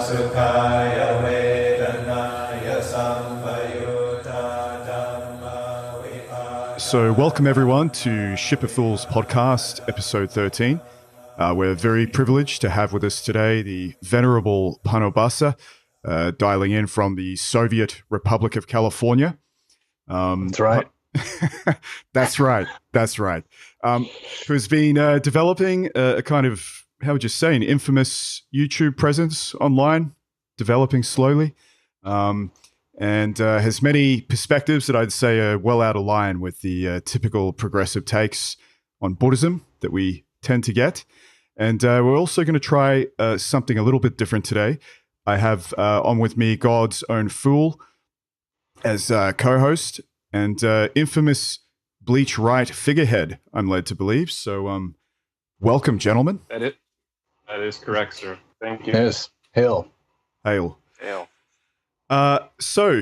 sukaya vedanaya sampayutta dhamma vipada. So welcome everyone to Ship of Fools podcast, episode 13. We're very privileged to have with us today the Venerable Pannobhasa, dialing in from the Soviet Republic of California. That's right. That's right. That's right. Who's been developing a kind of, how would you say, an infamous YouTube presence online, developing slowly, and has many perspectives that I'd say are well out of line with the typical progressive takes on Buddhism that we tend to get. And we're also going to try something a little bit different today. I have on with me God's Own Fool as co-host and infamous Bleach Right figurehead, I'm led to believe. So welcome, gentlemen. That is correct, sir. Thank you. Yes. Hail. Hail. Hail. So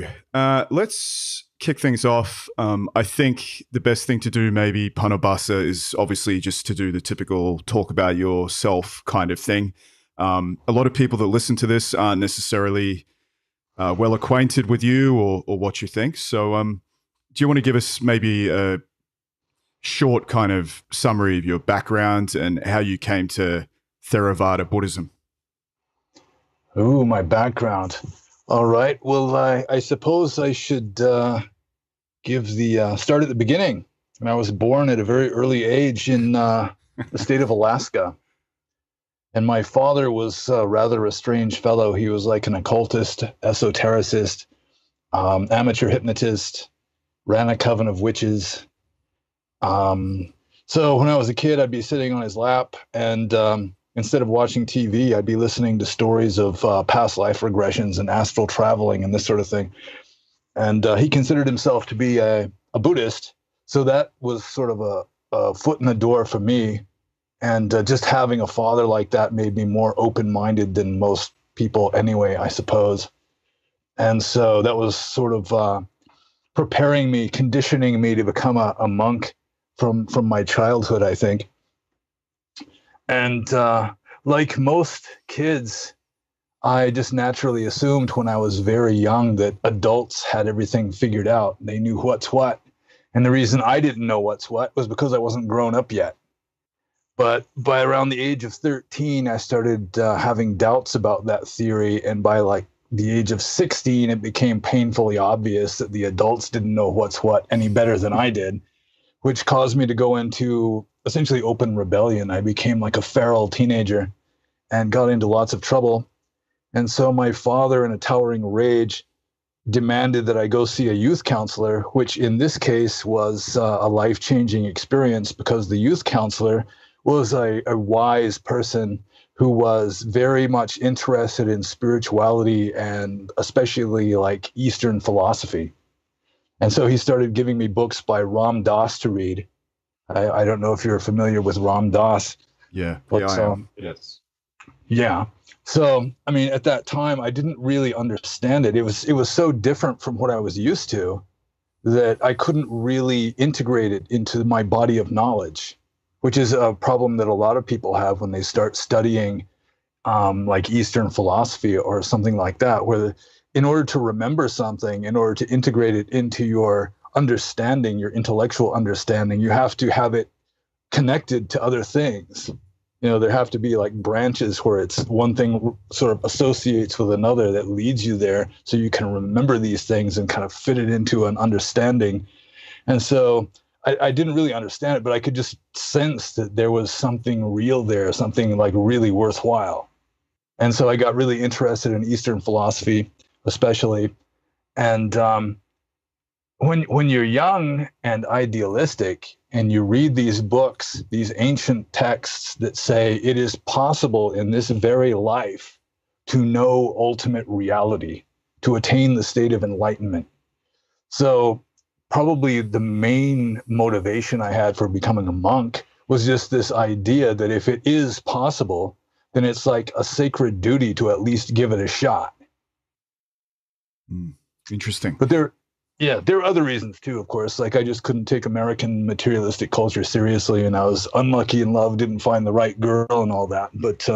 let's kick things off. I think the best thing to do, maybe, Pannobhasa, is obviously just to do the typical talk about yourself kind of thing. A lot of people that listen to this aren't necessarily well acquainted with you or what you think. So do you want to give us maybe a short kind of summary of your background and how you came to Theravada Buddhism? Ooh, my background. All right. Well, I suppose I should give the start at the beginning. And I was born at a very early age in the state of Alaska. And my father was rather a strange fellow. He was like an occultist, esotericist, amateur hypnotist, ran a coven of witches. So when I was a kid, I'd be sitting on his lap and instead of watching TV, I'd be listening to stories of past life regressions and astral traveling and this sort of thing. And he considered himself to be a Buddhist. So that was sort of a foot in the door for me. And just having a father like that made me more open-minded than most people anyway, I suppose. And so that was sort of preparing me, conditioning me to become a monk from my childhood, I think. And like most kids, I just naturally assumed when I was very young that adults had everything figured out. They knew what's what. And the reason I didn't know what's what was because I wasn't grown up yet. But by around the age of 13, I started having doubts about that theory. And by like the age of 16, it became painfully obvious that the adults didn't know what's what any better than I did, which caused me to go into essentially open rebellion. I became like a feral teenager and got into lots of trouble. And so my father, in a towering rage, demanded that I go see a youth counselor, which in this case was a life-changing experience because the youth counselor was a wise person who was very much interested in spirituality and especially like Eastern philosophy. And so he started giving me books by Ram Dass to read. I don't know if you're familiar with Ram Dass. Yeah, but, I am. Yes. Yeah. So, I mean, at that time, I didn't really understand it. It was so different from what I was used to that I couldn't really integrate it into my body of knowledge, which is a problem that a lot of people have when they start studying like Eastern philosophy or something like that, where in order to remember something, in order to integrate it into your understanding, your intellectual understanding, you have to have it connected to other things. You know, there have to be like branches where it's one thing sort of associates with another that leads you there so you can remember these things and kind of fit it into an understanding. And so I didn't really understand it, but I could just sense that there was something real there, something like really worthwhile. And so I got really interested in Eastern philosophy, especially. And when you're young and idealistic and you read these books, these ancient texts that say it is possible in this very life to know ultimate reality, to attain the state of enlightenment. So probably the main motivation I had for becoming a monk was just this idea that if it is possible, then it's like a sacred duty to at least give it a shot. Interesting. But there are other reasons too, of course. Like I just couldn't take American materialistic culture seriously, and I was unlucky in love, didn't find the right girl and all that. But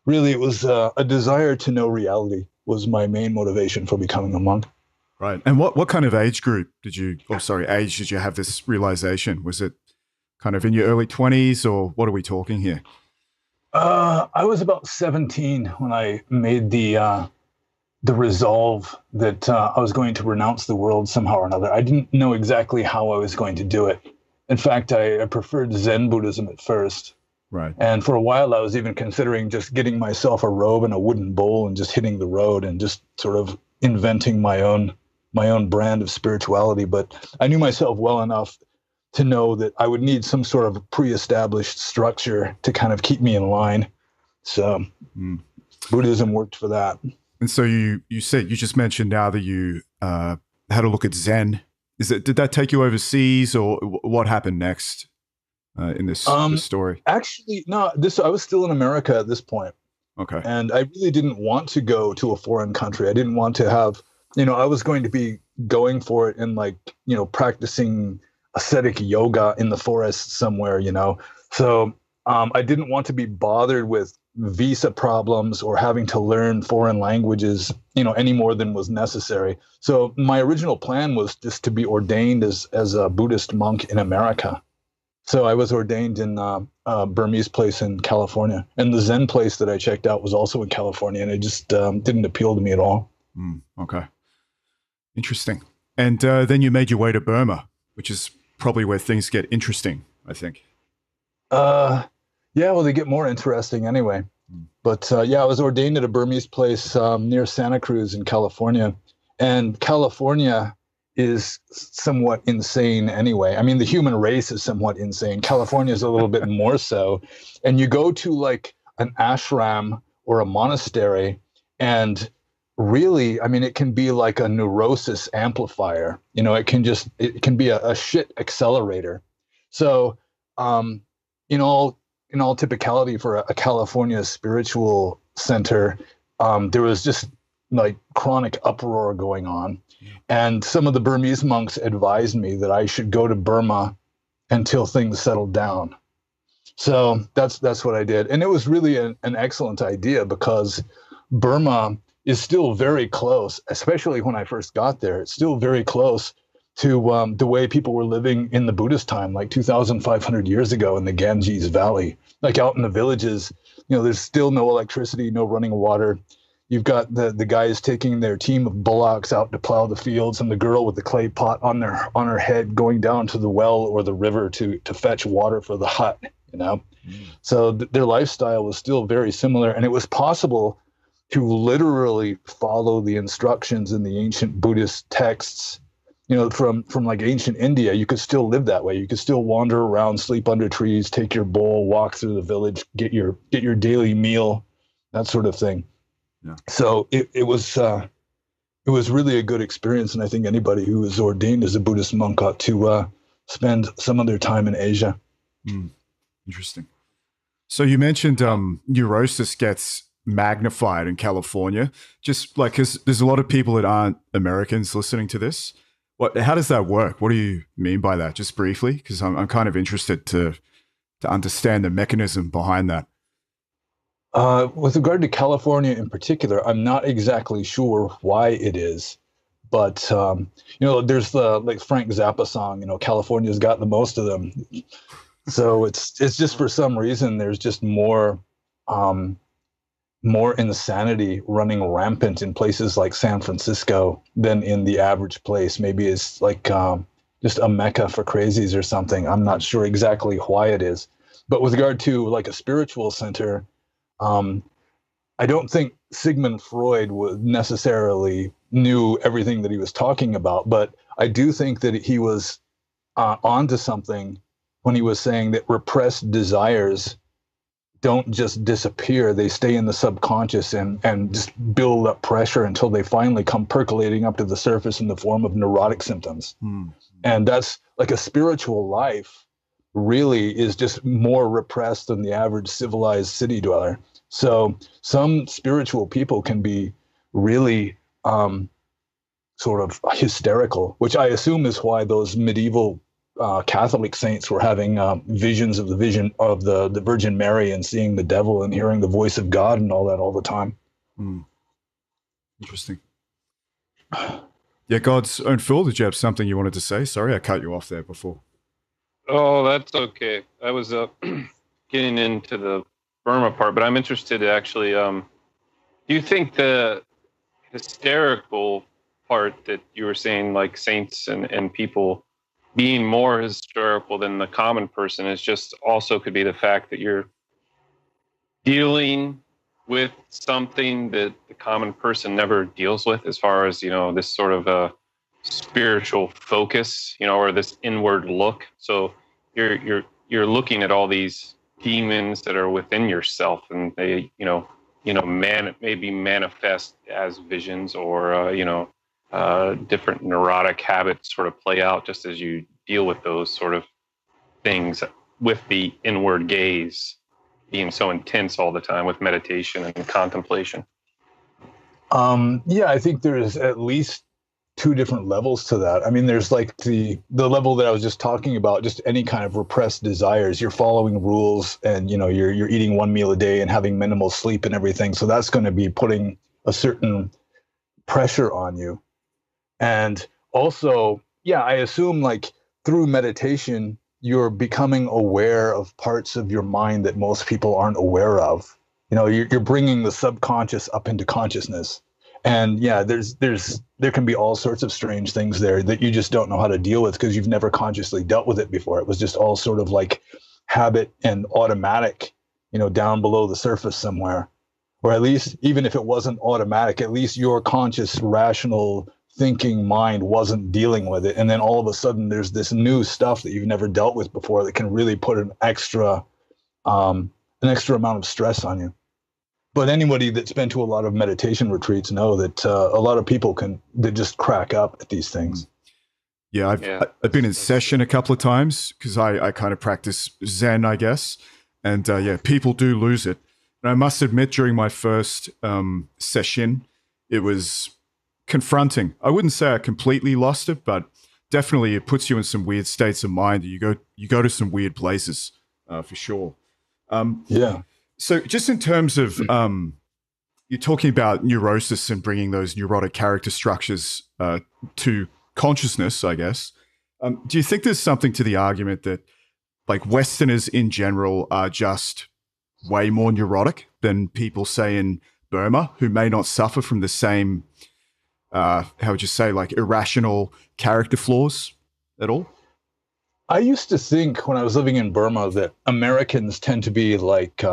really, it was a desire to know reality was my main motivation for becoming a monk. Right. And what kind of age group did you have this realization? Was it kind of in your early 20s, or what are we talking here? I was about 17 when I made the resolve that I was going to renounce the world somehow or another. I didn't know exactly how I was going to do it. In fact, I preferred Zen Buddhism at first. Right. And for a while, I was even considering just getting myself a robe and a wooden bowl and just hitting the road and just sort of inventing my own brand of spirituality. But I knew myself well enough to know that I would need some sort of pre-established structure to kind of keep me in line. So Buddhism worked for that. And so you just mentioned now that you had a look at Zen. Did that take you overseas, or what happened next in this story? Actually, no. I was still in America at this point. Okay. And I really didn't want to go to a foreign country. I didn't want to have, I was going to be going for it and practicing ascetic yoga in the forest somewhere, So I didn't want to be bothered with visa problems or having to learn foreign languages, any more than was necessary. So my original plan was just to be ordained as a Buddhist monk in America. So I was ordained in a Burmese place in California, and the Zen place that I checked out was also in California, and it just didn't appeal to me at all. Okay. Interesting. And then you made your way to Burma, which is probably where things get interesting, I think. Yeah, well, they get more interesting anyway. But I was ordained at a Burmese place near Santa Cruz in California. And California is somewhat insane anyway. I mean, the human race is somewhat insane. California is a little bit more so. And you go to like an ashram or a monastery, and really, I mean, it can be like a neurosis amplifier. It can be a shit accelerator. So, in all typicality for a California spiritual center, there was just like chronic uproar going on. And some of the Burmese monks advised me that I should go to Burma until things settled down. So that's what I did. And it was really an excellent idea, because Burma is still very close, especially when I first got there. It's still very close to the way people were living in the Buddhist time, like 2,500 years ago in the Ganges Valley. Like out in the villages, there's still no electricity, no running water. You've got the guys taking their team of bullocks out to plow the fields, and the girl with the clay pot on her head going down to the well or the river to fetch water for the hut. So their lifestyle was still very similar, and it was possible to literally follow the instructions in the ancient Buddhist texts. From like ancient India, you could still live that way. You could still wander around, sleep under trees, take your bowl, walk through the village, get your daily meal, that sort of thing. Yeah. So it was really a good experience, and I think anybody who is ordained as a Buddhist monk ought to spend some of their time in Asia. Interesting. So you mentioned neurosis gets magnified in California, just like because there's a lot of people that aren't Americans listening to this. How does that work? What do you mean by that? Just briefly, because I'm kind of interested to understand the mechanism behind that. With regard to California in particular, I'm not exactly sure why it is, but there's the like Frank Zappa song, California's got the most of them. So it's just for some reason there's just more insanity running rampant in places like San Francisco than in the average place. Maybe it's like just a mecca for crazies or something. I'm not sure exactly why it is. But with regard to like a spiritual center, I don't think Sigmund Freud necessarily knew everything that he was talking about, but I do think that he was onto something when he was saying that repressed desires don't just disappear. They stay in the subconscious and just build up pressure until they finally come percolating up to the surface in the form of neurotic symptoms. And that's like a spiritual life really is just more repressed than the average civilized city dweller. So some spiritual people can be really sort of hysterical, which I assume is why those medieval Catholic saints were having visions of the vision of the Virgin Mary and seeing the devil and hearing the voice of God and all that all the time. Interesting. Yeah, God's own fool. Did you have something you wanted to say? Sorry, I cut you off there before. Oh, that's okay. I was getting into the Burma part, but I'm interested actually. Do you think the hysterical part that you were saying, like saints and people being more hysterical than the common person, is just also could be the fact that you're dealing with something that the common person never deals with, as far as, this sort of a spiritual focus, or this inward look. So you're looking at all these demons that are within yourself, and they, maybe manifest as visions, or different neurotic habits sort of play out just as you deal with those sort of things with the inward gaze being so intense all the time with meditation and contemplation. Yeah, I think there's at least two different levels to that. I mean, there's like the level that I was just talking about, just any kind of repressed desires. You're following rules, and you're eating one meal a day and having minimal sleep and everything. So that's going to be putting a certain pressure on you. And also, yeah, I assume like through meditation, you're becoming aware of parts of your mind that most people aren't aware of. You're bringing the subconscious up into consciousness. And yeah, there can be all sorts of strange things there that you just don't know how to deal with because you've never consciously dealt with it before. It was just all sort of like habit and automatic, down below the surface somewhere. Or at least, even if it wasn't automatic, at least your conscious, rational thinking mind wasn't dealing with it. And then all of a sudden there's this new stuff that you've never dealt with before that can really put an extra amount of stress on you. But anybody that's been to a lot of meditation retreats know that a lot of people they just crack up at these things. Yeah, I've been in session a couple of times because I kind of practice Zen, I guess. And people do lose it. And I must admit, during my first session, it was confronting. I wouldn't say I completely lost it, but definitely it puts you in some weird states of mind. You go to some weird places for sure. Yeah. So just in terms of you're talking about neurosis and bringing those neurotic character structures to consciousness, I guess. Do you think there's something to the argument that like Westerners in general are just way more neurotic than people, say, in Burma, who may not suffer from the same how would you say, like irrational character flaws at all? I used to think when I was living in Burma that Americans tend to be like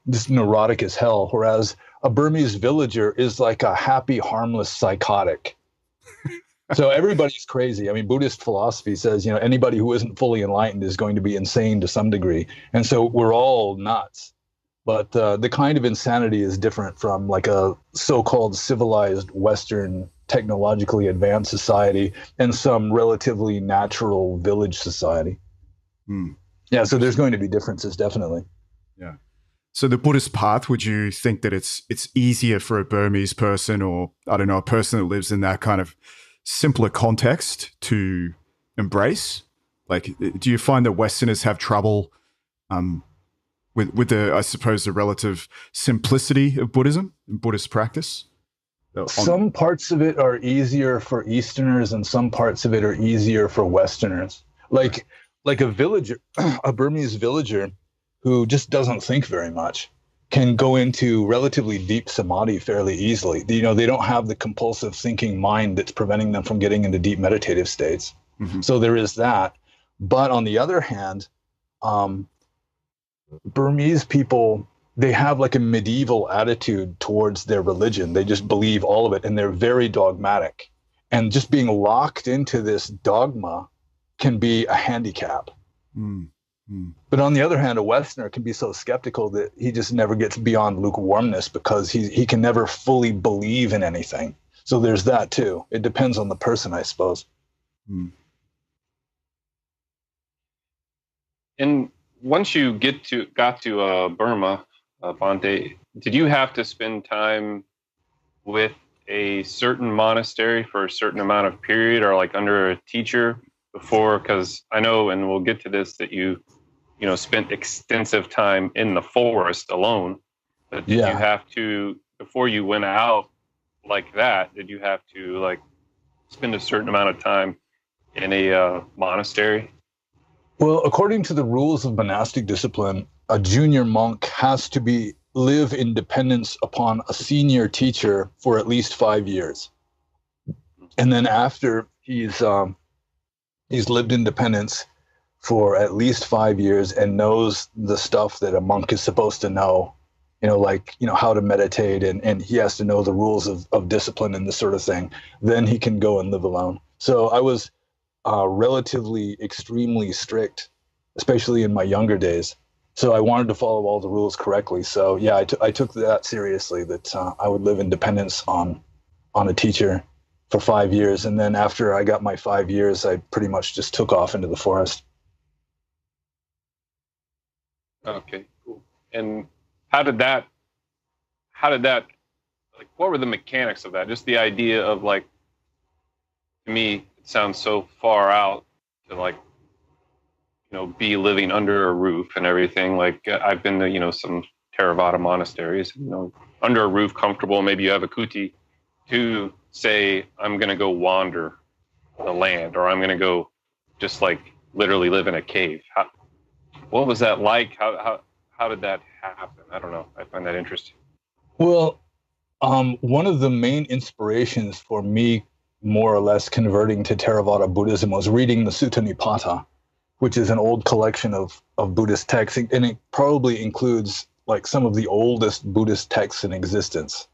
just neurotic as hell, whereas a Burmese villager is like a happy, harmless psychotic. So everybody's crazy. I mean, Buddhist philosophy says, anybody who isn't fully enlightened is going to be insane to some degree. And so we're all nuts. But the kind of insanity is different from like a so-called civilized Western technologically advanced society and some relatively natural village society. Yeah, so there's going to be differences, definitely. Yeah. So the Buddhist path, would you think that it's easier for a Burmese person, or I don't know, a person that lives in that kind of simpler context to embrace? Like, do you find that Westerners have trouble with the, I suppose, the relative simplicity of Buddhism and Buddhist practice? Some parts of it are easier for Easterners and some parts of it are easier for Westerners. Like a villager, a Burmese villager who just doesn't think very much can go into relatively deep samadhi fairly easily. They don't have the compulsive thinking mind that's preventing them from getting into deep meditative states. Mm-hmm. So there is that. But on the other hand, Burmese people, they have like a medieval attitude towards their religion. They just believe all of it, and they're very dogmatic. And just being locked into this dogma can be a handicap. But on the other hand, a Westerner can be so skeptical that he just never gets beyond lukewarmness because he can never fully believe in anything. So there's that too. It depends on the person, I suppose. And once you got to Burma, Bhante, did you have to spend time with a certain monastery for a certain amount of period, or like under a teacher before? Because I know, and we'll get to this, that you spent extensive time in the forest alone. But did you have to, before you went out like that, did you have to like spend a certain amount of time in a monastery? Well, according to the rules of monastic discipline, a junior monk has to live in dependence upon a senior teacher for at least 5 years. And then after he's lived in dependence for at least 5 years and knows the stuff that a monk is supposed to know, how to meditate, and he has to know the rules of discipline and this sort of thing, then he can go and live alone. So I was relatively extremely strict, especially in my younger days. So I wanted to follow all the rules correctly. So yeah, I took that seriously, that I would live in dependence on a teacher for 5 years. And then after I got my 5 years, I pretty much just took off into the forest. Okay, cool. And how did that, like, what were the mechanics of that? Just the idea of, like, to me, it sounds so far out to, like, be living under a roof and everything. Like, I've been to, some Theravada monasteries, under a roof, comfortable. Maybe you have a kuti, to say, I'm going to go wander the land, or I'm going to go just like literally live in a cave. What was that like? How did that happen? I don't know. I find that interesting. Well, one of the main inspirations for me, more or less, converting to Theravada Buddhism was reading the Sutta Nipata, which is an old collection of Buddhist texts, and it probably includes like some of the oldest Buddhist texts in existence.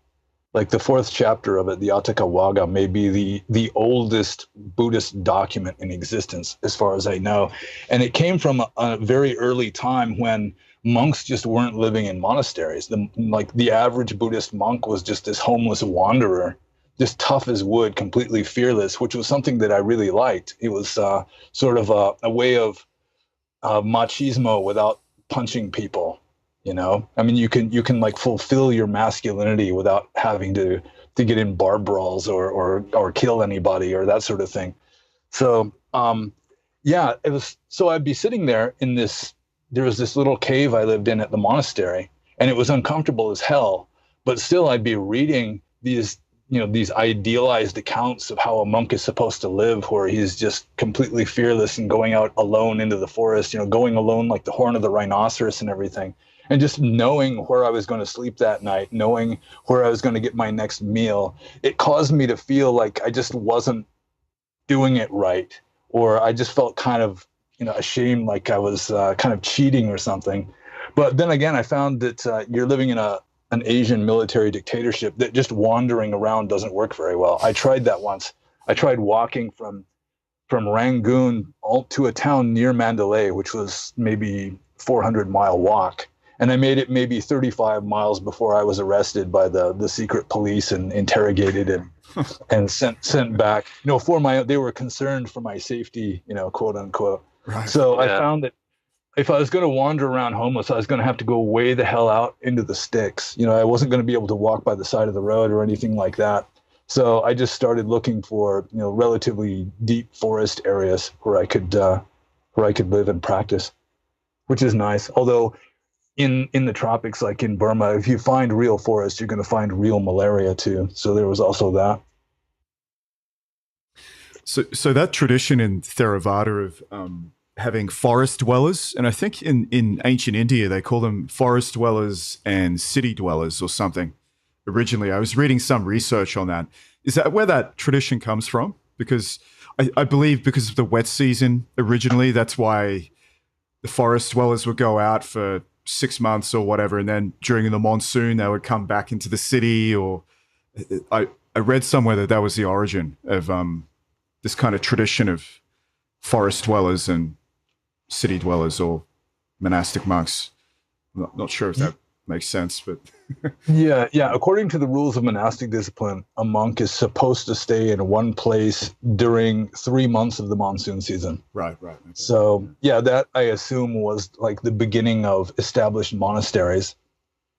Like the 4th chapter of it, the Atthaka Vagga, may be the oldest Buddhist document in existence, as far as I know. And it came from a very early time when monks just weren't living in monasteries. The average Buddhist monk was just this homeless wanderer, just tough as wood, completely fearless, which was something that I really liked. It was sort of a way of machismo without punching people. I mean, you can like fulfill your masculinity without having to get in bar brawls or kill anybody or that sort of thing. So it was. So I'd be sitting there there was this little cave I lived in at the monastery, and it was uncomfortable as hell. But still, I'd be reading these idealized accounts of how a monk is supposed to live, where he's just completely fearless and going out alone into the forest, going alone like the horn of the rhinoceros and everything. And just knowing where I was going to sleep that night, knowing where I was going to get my next meal, it caused me to feel like I just wasn't doing it right, or I just felt kind of, ashamed, like I was kind of cheating or something. But then again, I found that you're living in an Asian military dictatorship, that just wandering around doesn't work very well. I tried that once. I tried walking from Rangoon all to a town near Mandalay, which was maybe 400-mile walk. And I made it maybe 35 miles before I was arrested by the secret police and interrogated and sent back. They were concerned for my safety, quote unquote. Right. So yeah. I found that if I was going to wander around homeless, I was going to have to go way the hell out into the sticks. I wasn't going to be able to walk by the side of the road or anything like that. So I just started looking for, relatively deep forest areas where I could live and practice, which is nice. Although in the tropics, like in Burma, if you find real forest, you're going to find real malaria too. So there was also that. So that tradition in Theravada of having forest dwellers, and I think in ancient India they call them forest dwellers and city dwellers or something. Originally, I was reading some research on that. Is that where that tradition comes from? Because I believe because of the wet season originally, that's why the forest dwellers would go out for 6 months or whatever, and then during the monsoon they would come back into the city. Or I read somewhere that was the origin of this kind of tradition of forest dwellers and city dwellers or monastic monks. I'm not sure if that makes sense, but yeah. According to the rules of monastic discipline, a monk is supposed to stay in one place during 3 months of the monsoon season. Right. Okay. So yeah, that I assume was like the beginning of established monasteries.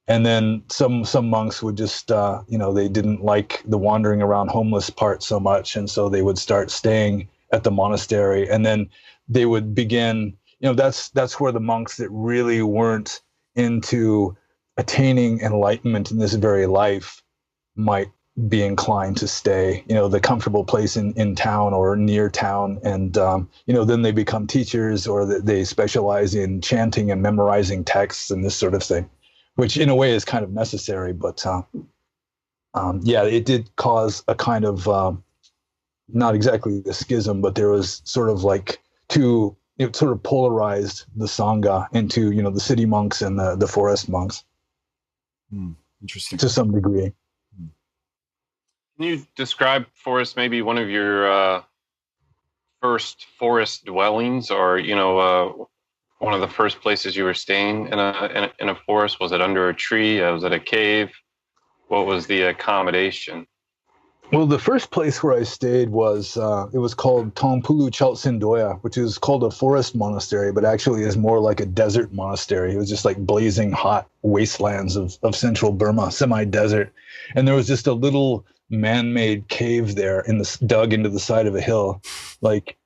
And then some monks would just, they didn't like the wandering around homeless part so much. And so they would start staying at the monastery. And then they would begin, that's where the monks that really weren't into attaining enlightenment in this very life might be inclined to stay, the comfortable place in town or near town. And, then they become teachers, or they specialize in chanting and memorizing texts and this sort of thing, which in a way is kind of necessary. But it did cause a kind of, not exactly a schism, but there was sort of like it sort of polarized the Sangha into, the city monks and the forest monks. Interesting. To some degree. Can you describe for us maybe one of your first forest dwellings, or one of the first places you were staying in a forest? Was it under a tree? Was it a cave? What was the accommodation? Well, the first place where I stayed was it was called Tongpulu Chaltsindoya, which is called a forest monastery, but actually is more like a desert monastery. It was just like blazing hot wastelands of central Burma, semi-desert, and there was just a little man-made cave there dug into the side of a hill, like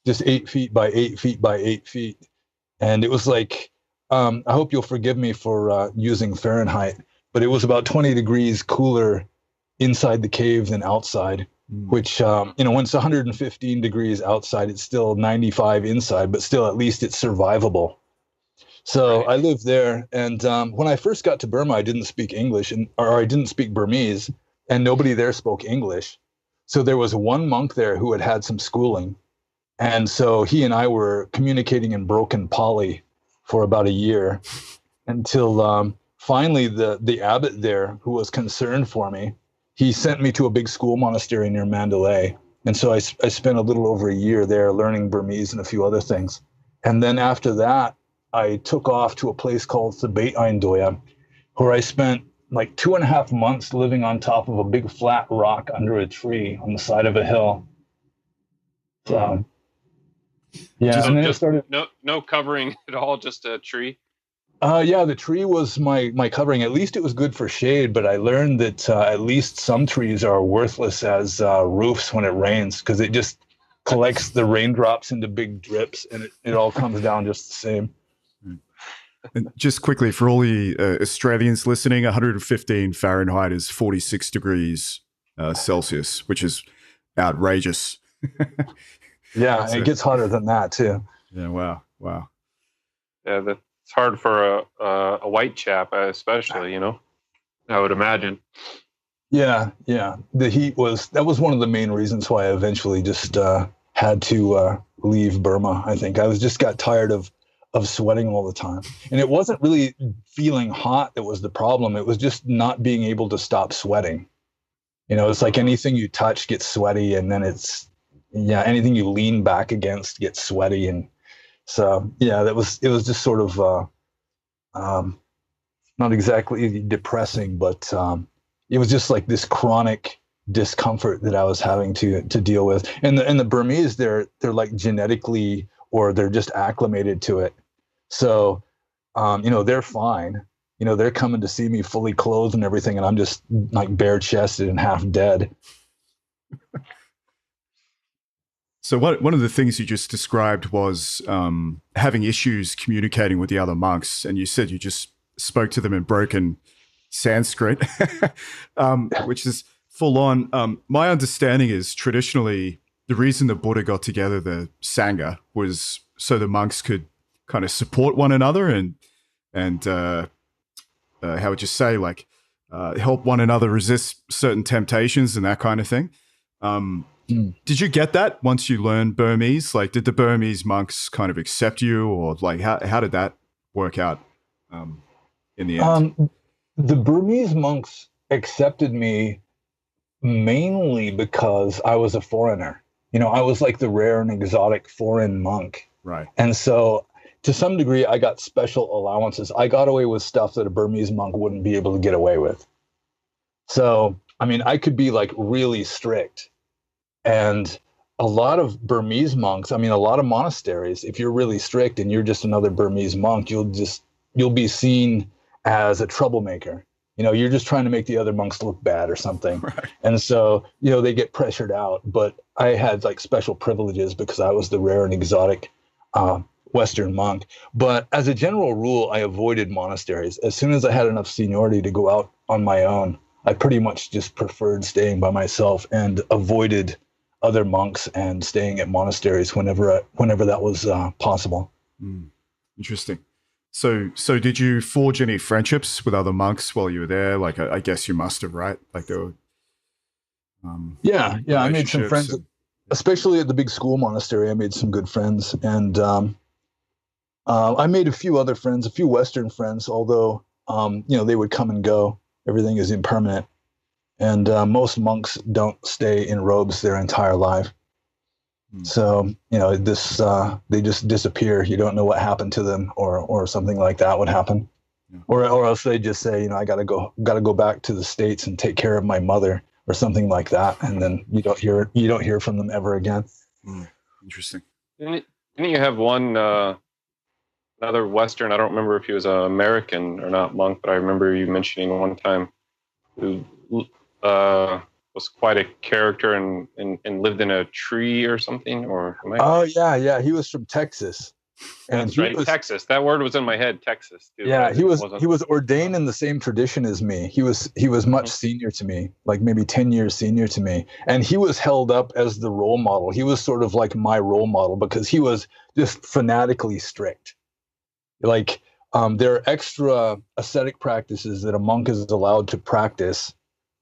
just 8 feet by 8 feet by 8 feet. And it was like, I hope you'll forgive me for using Fahrenheit, but it was about 20 degrees cooler inside the cave than outside, which, when it's 115 degrees outside, it's still 95 inside, but still at least it's survivable. So right. I lived there. And when I first got to Burma, I didn't speak English, or I didn't speak Burmese, and nobody there spoke English. So there was one monk there who had some schooling. And so he and I were communicating in broken Pali for about a year until finally the abbot there, who was concerned for me, he sent me to a big school monastery near Mandalay. And so I spent a little over a year there learning Burmese and a few other things. And then after that, I took off to a place called Sabait Doya, where I spent like 2.5 months living on top of a big flat rock under a tree on the side of a hill. So, yeah. And then just no covering at all, just a tree. The tree was my covering. At least it was good for shade, but I learned that at least some trees are worthless as roofs when it rains, because it just collects the raindrops into big drips, and it all comes down just the same. And just quickly, for all the Australians listening, 115 Fahrenheit is 46 degrees Celsius, which is outrageous. Yeah, so, it gets hotter than that too. Yeah, wow. Yeah, that's hard for a white chap, especially, I would imagine. Yeah. The heat that was one of the main reasons why I eventually just had to leave Burma. I think I just got tired of sweating all the time. And it wasn't really feeling hot that was the problem. It was just not being able to stop sweating. It's like anything you touch gets sweaty, and then anything you lean back against gets sweaty. And so, it was just sort of not exactly depressing, but it was just like this chronic discomfort that I was having to deal with. And the Burmese, they're like genetically, or they're just acclimated to it. So, they're fine. They're coming to see me fully clothed and everything, and I'm just like bare chested and half dead. So one of the things you just described was having issues communicating with the other monks, and you said you just spoke to them in broken Sanskrit, which is full on. My understanding is traditionally the reason the Buddha got together the Sangha was so the monks could kind of support one another and how would you say, like help one another resist certain temptations and that kind of thing. Did you get that once you learned Burmese? Like, did the Burmese monks kind of accept you, or like how did that work out in the end? The Burmese monks accepted me mainly because I was a foreigner. I was like the rare and exotic foreign monk. Right. And so to some degree, I got special allowances. I got away with stuff that a Burmese monk wouldn't be able to get away with. So, I could be like really strict. And a lot of Burmese monks, a lot of monasteries, if you're really strict and you're just another Burmese monk, you'll be seen as a troublemaker. You're just trying to make the other monks look bad or something. Right. And so, they get pressured out. But I had like special privileges because I was the rare and exotic Western monk. But as a general rule, I avoided monasteries. As soon as I had enough seniority to go out on my own, I pretty much just preferred staying by myself and avoided other monks and staying at monasteries whenever that was possible. Interesting. So did you forge any friendships with other monks while you were there? Like, I guess you must have, right? Like there were. Yeah. I made some friends, especially at the big school monastery. I made some good friends, and I made a few other friends, a few Western friends. Although they would come and go. Everything is impermanent, and most monks don't stay in robes their entire life. So, they just disappear. You don't know what happened to them, or something like that would happen. Yeah. Or else they just say, I gotta go back to the States and take care of my mother or something like that. And then you don't hear from them ever again. Interesting. Didn't you have one, another Western, I don't remember if he was an American or not monk, but I remember you mentioning one time who, was quite a character and lived in a tree or something, or yeah, he was from Texas. And that's right, Texas. That word was in my head, Texas. Too, yeah, he was ordained in the same tradition as me. He was much senior to me, like maybe 10 years senior to me, and he was held up as the role model. He was sort of like my role model because he was just fanatically strict. Like there are extra ascetic practices that a monk is allowed to practice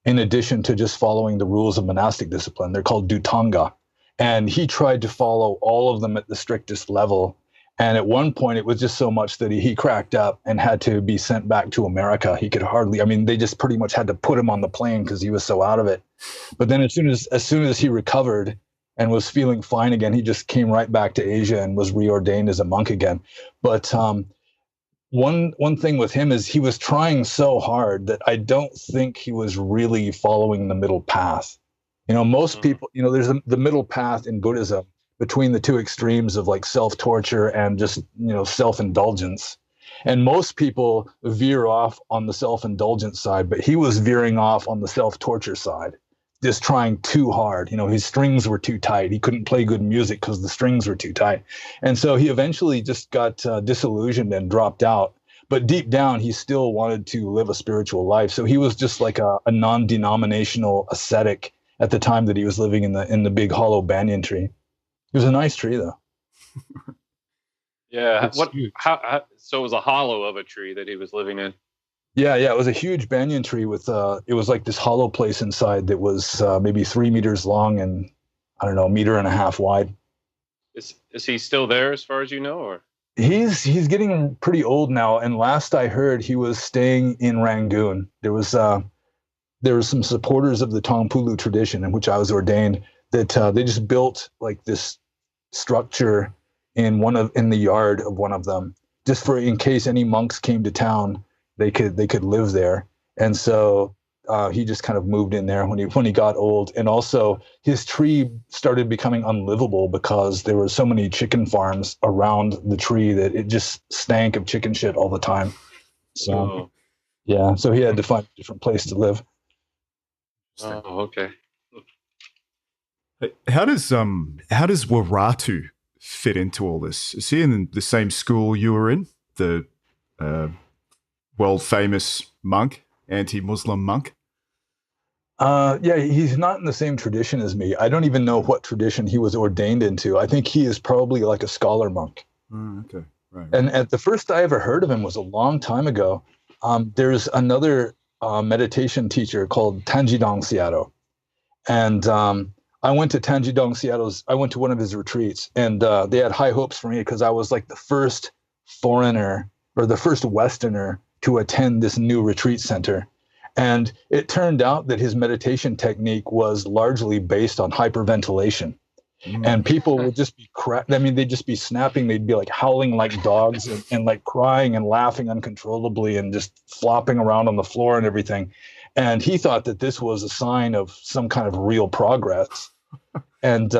in addition to just following the rules of monastic discipline. They're called Dutanga. And he tried to follow all of them at the strictest level. And at one point, it was just so much that he cracked up and had to be sent back to America. He could hardly, they just pretty much had to put him on the plane because he was so out of it. But then as soon as he recovered and was feeling fine again, he just came right back to Asia and was reordained as a monk again. But one thing with him is he was trying so hard that I don't think he was really following the middle path. Most people, there's the middle path in Buddhism between the two extremes of like self-torture and just, self-indulgence. And most people veer off on the self-indulgence side, but he was veering off on the self-torture side, just trying too hard. His strings were too tight. He couldn't play good music because the strings were too tight. And so he eventually just got disillusioned and dropped out. But deep down, he still wanted to live a spiritual life. So he was just like a non-denominational ascetic at the time that he was living in the big hollow banyan tree. It was a nice tree, though. Yeah. How, so it was a hollow of a tree that he was living in. Yeah. It was a huge banyan tree with, it was like this hollow place inside that was maybe 3 meters long and, I don't know, 1.5 meters wide. Is he still there as far as you know, or? He's getting pretty old now. And last I heard, he was staying in Rangoon. There was some supporters of the Tongpulu tradition in which I was ordained that they just built like this structure in the yard of one of them, just for in case any monks came to town, they could live there. And so he just kind of moved in there when he got old. And also his tree started becoming unlivable because there were so many chicken farms around the tree that it just stank of chicken shit all the time. So yeah, so he had to find a different place to live. Oh, okay. How does Waratu fit into all this? Is he in the same school you were in? The world famous monk, anti-Muslim monk? Yeah, he's not in the same tradition as me. I don't even know what tradition he was ordained into. I think he is probably like a scholar monk. Okay, right. And at the first I ever heard of him was a long time ago. There's another meditation teacher called Tanjidong Seattle. And I went to Tanjidong Seattle's, I went to one of his retreats, and they had high hopes for me because I was like the first foreigner or the first Westerner to attend this new retreat center. And it turned out that his meditation technique was largely based on hyperventilation. And people would just be they'd just be snapping. They'd be like howling like dogs and like crying and laughing uncontrollably and just flopping around on the floor and everything. And he thought that this was a sign of some kind of real progress. And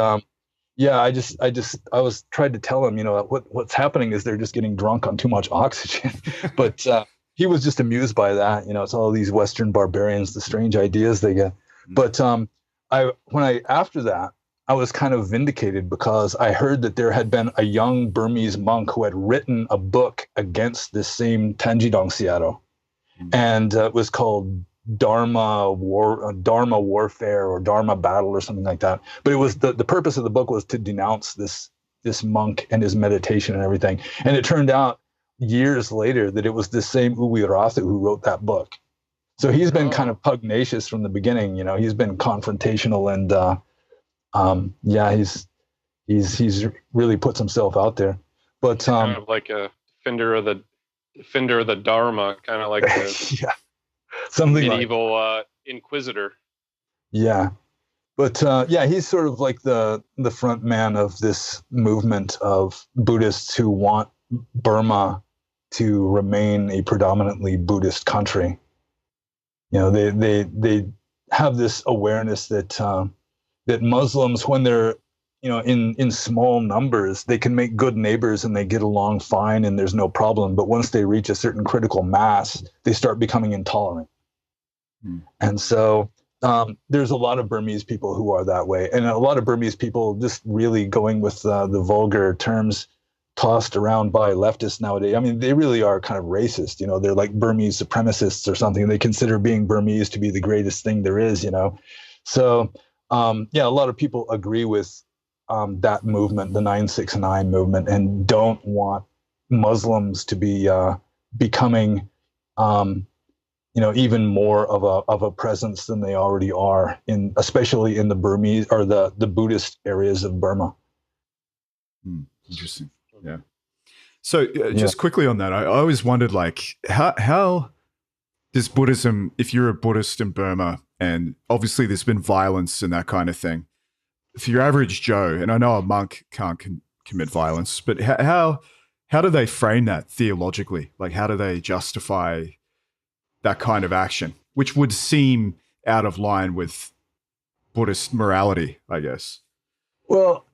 yeah, I was trying to tell him, what's happening is they're just getting drunk on too much oxygen. But he was just amused by that. It's all these Western barbarians, the strange ideas they get. But after that, I was kind of vindicated because I heard that there had been a young Burmese monk who had written a book against this same Tanjidong Seattle, and it was called Dharma Warfare or Dharma Battle or something like that. But it was the purpose of the book was to denounce this monk and his meditation and everything. And it turned out years later that it was the same Uwe Rathu who wrote that book. So he's been kind of pugnacious from the beginning. He's been confrontational and he's really puts himself out there. But kind of like a defender of the Dharma, kind of like the something medieval inquisitor. Yeah. But he's sort of like the front man of this movement of Buddhists who want Burma to remain a predominantly Buddhist country. They have this awareness that that Muslims, when they're in small numbers, they can make good neighbors and they get along fine and there's no problem. But once they reach a certain critical mass, they start becoming intolerant. And so there's a lot of Burmese people who are that way, and a lot of Burmese people just really going with the vulgar terms tossed around by leftists nowadays. I mean, they really are kind of racist. They're like Burmese supremacists or something. They consider being Burmese to be the greatest thing there is. So a lot of people agree with that movement, the 969 movement, and don't want Muslims to be becoming even more of a presence than they already are, especially in the Burmese or the Buddhist areas of Burma. Interesting. Yeah. So just quickly on that, I always wondered, like, how does Buddhism, if you're a Buddhist in Burma, and obviously there's been violence and that kind of thing, for your average Joe, and I know a monk can't commit violence, but how do they frame that theologically? Like, how do they justify that kind of action, which would seem out of line with Buddhist morality, I guess? Well,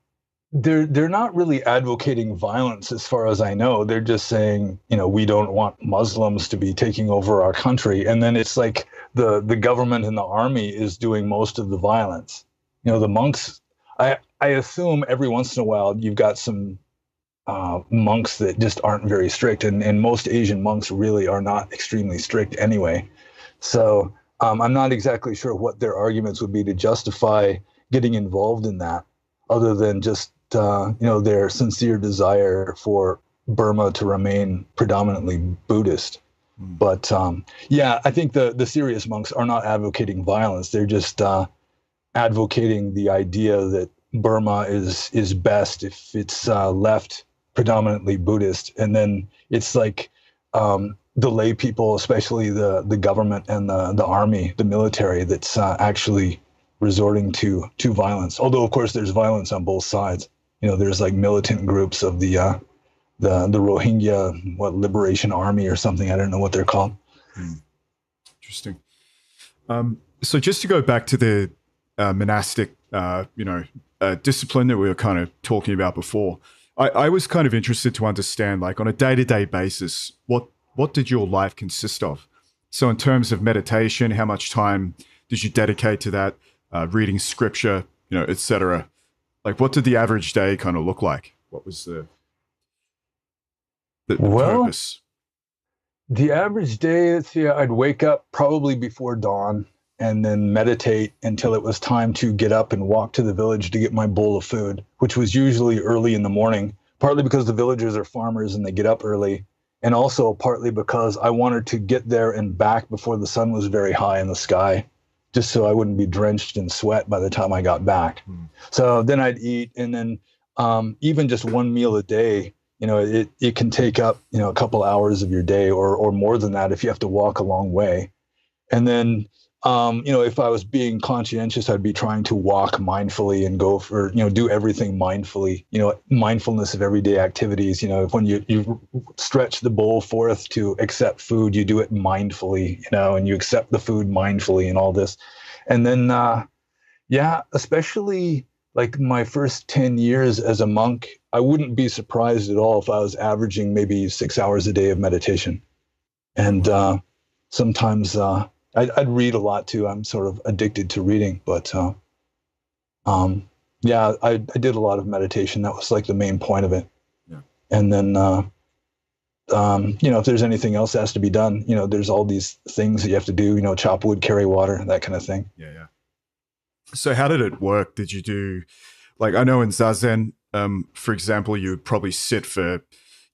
they're not really advocating violence as far as I know. They're just saying, we don't want Muslims to be taking over our country. And then it's like the government and the army is doing most of the violence. The monks, I assume every once in a while you've got some monks that just aren't very strict, and most Asian monks really are not extremely strict anyway. So I'm not exactly sure what their arguments would be to justify getting involved in that, other than just their sincere desire for Burma to remain predominantly Buddhist. But I think the serious monks are not advocating violence. They're just advocating the idea that Burma is best if it's left predominantly Buddhist. And then it's like the lay people, especially the government and the army, the military, that's actually resorting to violence. Although, of course, there's violence on both sides. There's like militant groups of the Rohingya Liberation Army or something. I don't know what they're called. Interesting. So just to go back to the monastic, discipline that we were kind of talking about before, I was kind of interested to understand, like, on a day-to-day basis, what did your life consist of? So in terms of meditation, how much time did you dedicate to that? Reading scripture, etc. Like, what did the average day kind of look like? What was the purpose? The average day, let's see, I'd wake up probably before dawn and then meditate until it was time to get up and walk to the village to get my bowl of food, which was usually early in the morning, partly because the villagers are farmers and they get up early, and also partly because I wanted to get there and back before the sun was very high in the sky, just so I wouldn't be drenched in sweat by the time I got back. So then I'd eat, and then even just one meal a day, it can take up, a couple hours of your day or more than that if you have to walk a long way. And then, if I was being conscientious, I'd be trying to walk mindfully and go for, do everything mindfully, mindfulness of everyday activities. When you stretch the bowl forth to accept food, you do it mindfully, and you accept the food mindfully and all this. And then, especially like my first 10 years as a monk, I wouldn't be surprised at all if I was averaging maybe 6 hours a day of meditation. And sometimes I'd read a lot too. I'm sort of addicted to reading, but yeah, I did a lot of meditation. That was like the main point of it. Yeah. And then, if there's anything else that has to be done, there's all these things that you have to do, chop wood, carry water, that kind of thing. Yeah, yeah. So how did it work? Did you do, like, I know in Zazen, for example, you would probably sit for,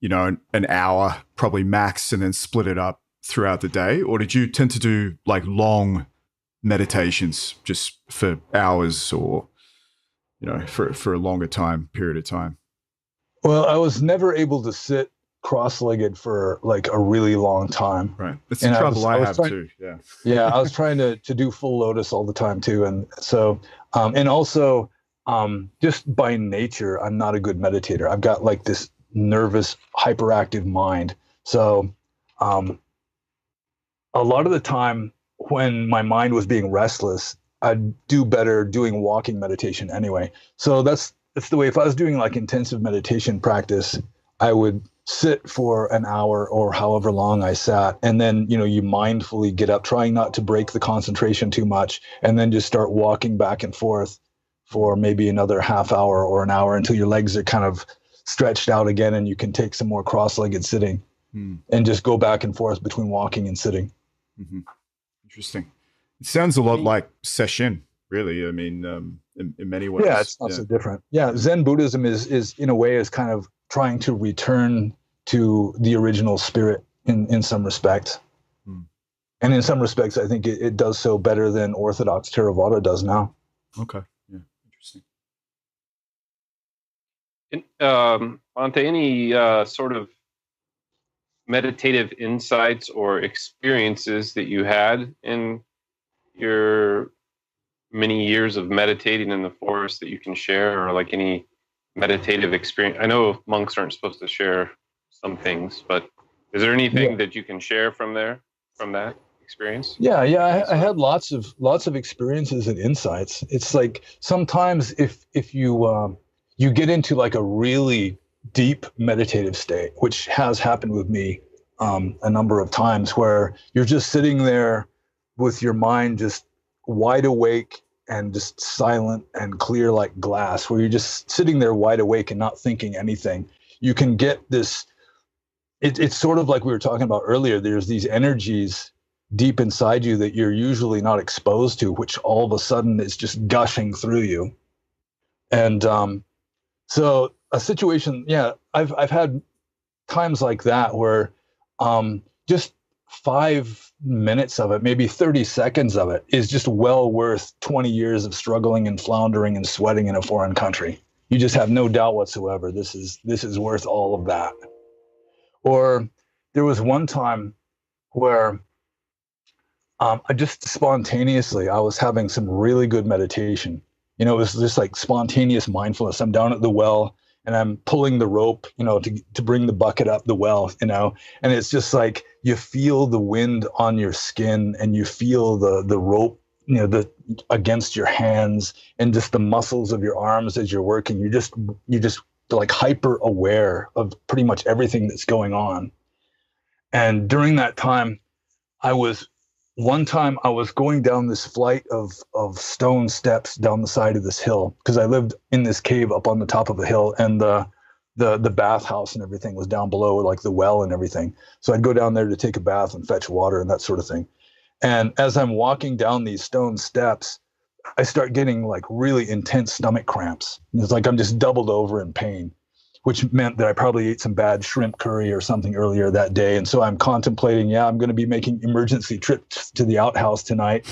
an hour, probably max, and then split it up throughout the day? Or did you tend to do like long meditations just for hours or, for a longer period of time? Well, I was never able to sit cross-legged for like a really long time. Right. That's the trouble I have too. Yeah. Yeah. I was trying to do full lotus all the time too. And so, and also, just by nature, I'm not a good meditator. I've got like this nervous, hyperactive mind. So, a lot of the time when my mind was being restless, I'd do better doing walking meditation anyway. So that's the way. If I was doing like intensive meditation practice, I would sit for an hour or however long I sat. And then, you mindfully get up, trying not to break the concentration too much, and then just start walking back and forth for maybe another half hour or an hour until your legs are kind of stretched out again and you can take some more cross-legged sitting and just go back and forth between walking and sitting. Mm-hmm. Interesting. It sounds a lot like sesshin, really. I mean, in many ways. Yeah, it's not so different. Yeah, Zen Buddhism is in a way is kind of trying to return to the original spirit in some respects. And in some respects, I think it does so better than Orthodox Theravada does now. Okay. Yeah. Interesting. Ante, any sort of meditative insights or experiences that you had in your many years of meditating in the forest that you can share, or like any meditative experience? I know monks aren't supposed to share some things, but is there anything that you can share from that experience? Yeah, I had lots of experiences and insights. It's like sometimes if you you get into like a really deep meditative state, which has happened with me a number of times, where you're just sitting there with your mind just wide awake and just silent and clear like glass, where you're just sitting there wide awake and not thinking anything. You can get this, it's sort of like we were talking about earlier, there's these energies deep inside you that you're usually not exposed to, which all of a sudden is just gushing through you. And so a situation, I've had times like that where just 5 minutes of it, maybe 30 seconds of it, is just well worth 20 years of struggling and floundering and sweating in a foreign country. You just have no doubt whatsoever this is worth all of that. Or there was one time where I just spontaneously, I was having some really good meditation. It was just like spontaneous mindfulness. I'm down at the well and I'm pulling the rope, to bring the bucket up the well, and it's just like you feel the wind on your skin and you feel the rope, against your hands, and just the muscles of your arms as you're working. You're just like hyper aware of pretty much everything that's going on. And during that time, one time I was going down this flight of stone steps down the side of this hill, because I lived in this cave up on the top of a hill, and the bathhouse and everything was down below, like the well and everything. So I'd go down there to take a bath and fetch water and that sort of thing. And as I'm walking down these stone steps, I start getting like really intense stomach cramps. It's like I'm just doubled over in pain, which meant that I probably ate some bad shrimp curry or something earlier that day. And so I'm contemplating, I'm going to be making emergency trips to the outhouse tonight.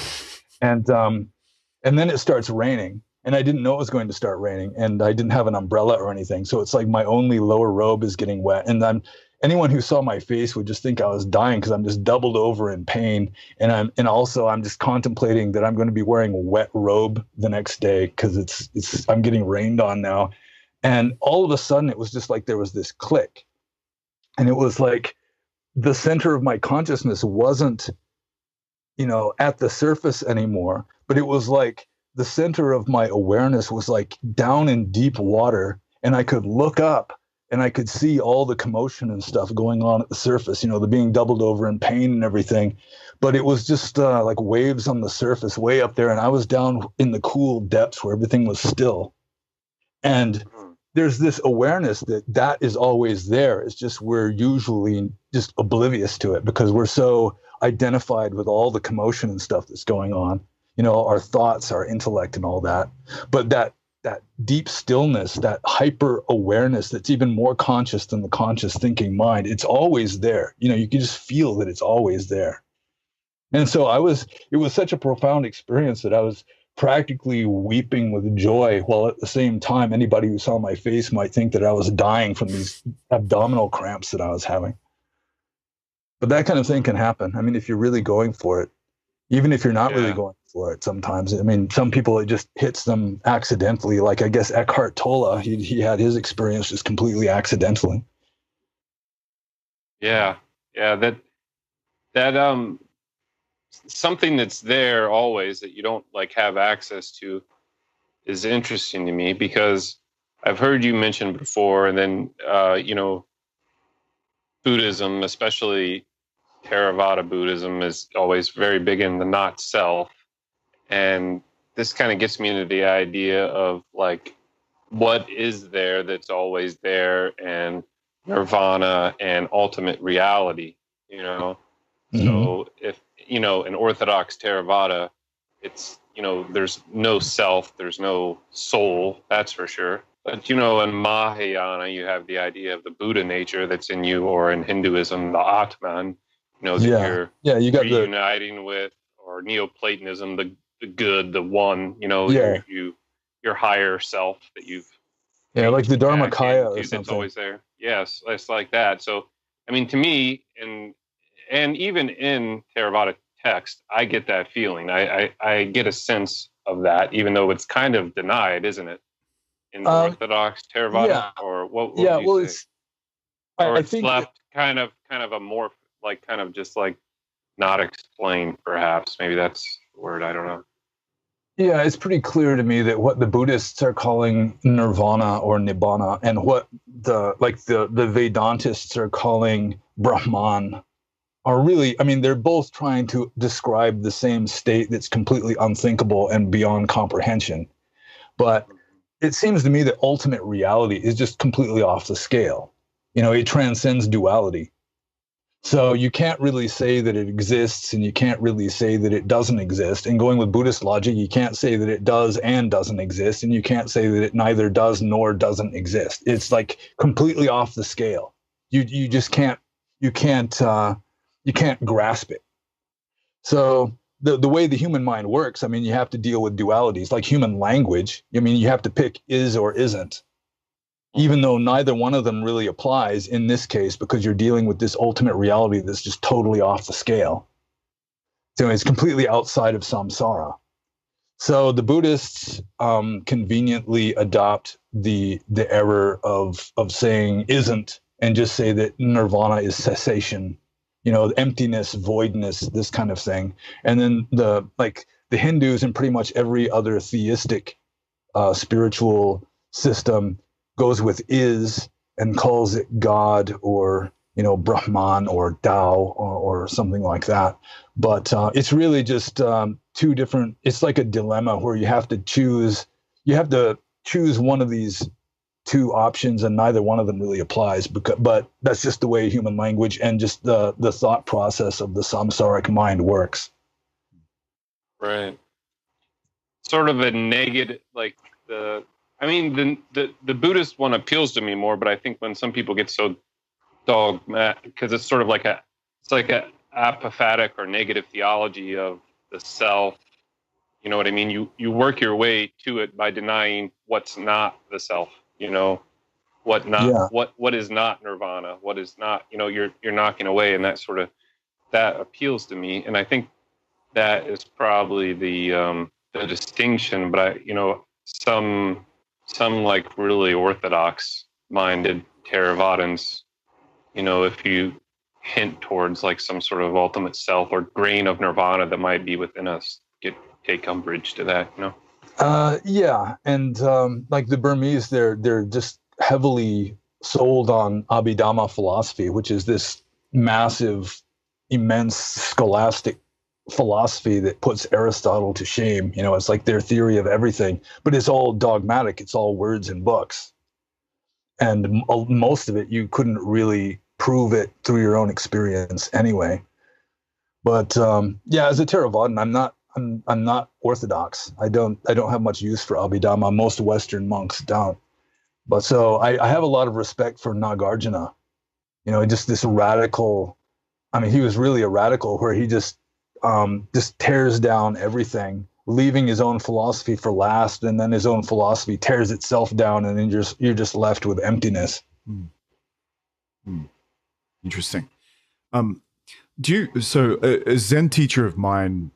And then it starts raining, and I didn't know it was going to start raining, and I didn't have an umbrella or anything. So it's like my only lower robe is getting wet. And anyone who saw my face would just think I was dying, because I'm just doubled over in pain. And I'm just contemplating that I'm going to be wearing a wet robe the next day, because I'm getting rained on now. And all of a sudden, it was just like there was this click. And it was like the center of my consciousness wasn't, at the surface anymore, but it was like the center of my awareness was like down in deep water. And I could look up and I could see all the commotion and stuff going on at the surface, the being doubled over in pain and everything. But it was just like waves on the surface way up there. And I was down in the cool depths where everything was still. And there's this awareness that is always there. It's just we're usually just oblivious to it because we're so identified with all the commotion and stuff that's going on, our thoughts, our intellect and all that. But that deep stillness, that hyper awareness that's even more conscious than the conscious thinking mind, it's always there. You can just feel that it's always there. And so it was such a profound experience that I was practically weeping with joy, while at the same time, anybody who saw my face might think that I was dying from these abdominal cramps that I was having. But that kind of thing can happen. I mean, if you're really going for it, even if you're not really going for it sometimes. I mean, some people, it just hits them accidentally. Like, I guess Eckhart Tolle, he had his experience just completely accidentally. Yeah. That something that's there always that you don't like have access to is interesting to me, because I've heard you mention before, and then Buddhism, especially Theravada Buddhism, is always very big in the not self. And this kind of gets me into the idea of like, what is there that's always there, and nirvana and ultimate reality, Mm-hmm. So if, in Orthodox Theravada, it's, there's no self, there's no soul, that's for sure. But, in Mahayana, you have the idea of the Buddha nature that's in you, or in Hinduism, the Atman, that you got reuniting with, or Neoplatonism, the good, the one, your higher self that you've like the Dharmakaya or something. It's always there. Yes, it's like that. So, I mean, to me, and even in Theravada text, I get that feeling. I get a sense of that, even though it's kind of denied, isn't it? In Orthodox Theravada, or what would you say? I think left kind of a more like kind of just like not explained, perhaps. Maybe that's the word. I don't know. Yeah, it's pretty clear to me that what the Buddhists are calling nirvana or nibbana, and what the Vedantists are calling Brahman, are really, I mean, they're both trying to describe the same state that's completely unthinkable and beyond comprehension. But it seems to me that ultimate reality is just completely off the scale. It transcends duality. So you can't really say that it exists, and you can't really say that it doesn't exist. And going with Buddhist logic, you can't say that it does and doesn't exist, and you can't say that it neither does nor doesn't exist. It's like completely off the scale. You just can't grasp it. So the way the human mind works, I mean, you have to deal with dualities, like human language. I mean, you have to pick is or isn't, even though neither one of them really applies in this case, because you're dealing with this ultimate reality that's just totally off the scale. So it's completely outside of samsara. So the Buddhists conveniently adopt the error of saying isn't, and just say that nirvana is cessation, emptiness, voidness, this kind of thing. And then the Hindus and pretty much every other theistic spiritual system goes with is and calls it God, or Brahman, or Tao, or something like that. But it's really just two different. It's like a dilemma where you have to choose. You have to choose one of these two options, and neither one of them really applies. But that's just the way human language and just the thought process of the samsaric mind works. Right. Sort of a negative, like the Buddhist one appeals to me more, but I think when some people get so dogmatic, because it's sort of like a apophatic or negative theology of the self. You know what I mean? You work your way to it by denying what's not the self. What is not nirvana? What is not? You're knocking away, and that appeals to me, and I think that is probably the distinction. But some like really orthodox minded Theravadins, if you hint towards like some sort of ultimate self or grain of nirvana that might be within us, take umbrage to that, and like the Burmese, they're just heavily sold on Abhidhamma philosophy, which is this massive, immense scholastic philosophy that puts Aristotle to shame. You know, it's like their theory of everything, but it's all dogmatic. It's all words and books. And most of it, you couldn't really prove it through your own experience anyway. But yeah, as a Theravadan, I'm not orthodox. I don't have much use for Abhidhamma. Most Western monks don't. But so I have a lot of respect for Nagarjuna. You know, just this radical. I mean, he was really a radical, where he just tears down everything, leaving his own philosophy for last, and then his own philosophy tears itself down, and then you're just left with emptiness. Interesting. So a Zen teacher of mine,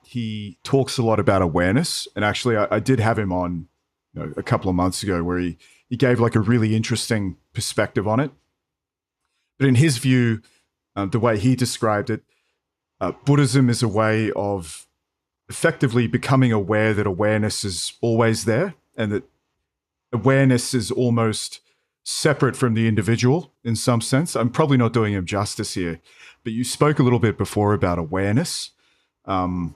he talks a lot about awareness, and actually I did have him on, you know, a couple of months ago, where he gave like a really interesting perspective on it. But in his view, the way he described it, Buddhism is a way of effectively becoming aware that awareness is always there, and that awareness is almost separate from the individual in some sense. I'm probably not doing him justice here, but you spoke a little bit before about awareness. Do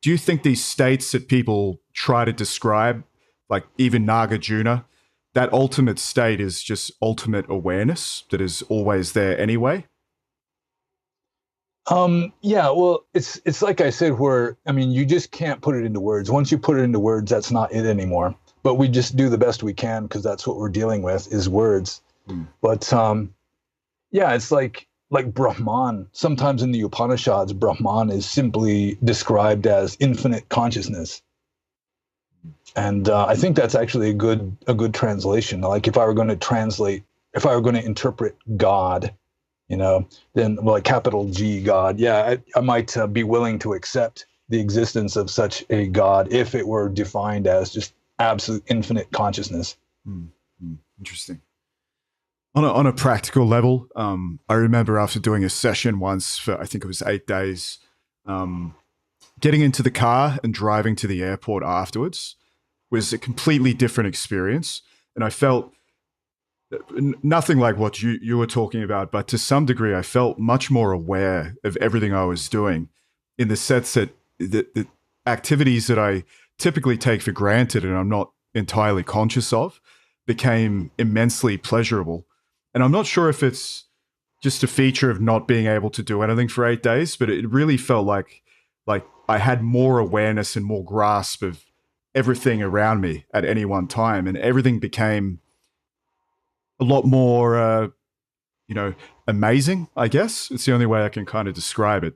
you think these states that people try to describe, like even Nagarjuna, that ultimate state is just ultimate awareness that is always there anyway? Yeah, well, it's like I said, where, I mean, you just can't put it into words. Once you put it into words, that's not it anymore. But we just do the best we can, because that's what we're dealing with, is words. But yeah, it's like Brahman. Sometimes in the Upanishads, Brahman is simply described as infinite consciousness. And I think that's actually a good translation. Like if I were going to interpret God, you know, then, well, like capital G God, yeah, I might be willing to accept the existence of such a God if it were defined as just absolute infinite consciousness. Interesting. On a practical level, I remember after doing a session once for, I think it was 8 days, getting into the car and driving to the airport afterwards was a completely different experience. And I felt nothing like what you were talking about, but to some degree, I felt much more aware of everything I was doing, in the sense that the activities that I typically take for granted and I'm not entirely conscious of became immensely pleasurable. And I'm not sure if it's just a feature of not being able to do anything for 8 days, but it really felt like I had more awareness and more grasp of everything around me at any one time, and everything became a lot more, amazing, I guess. It's the only way I can kind of describe it.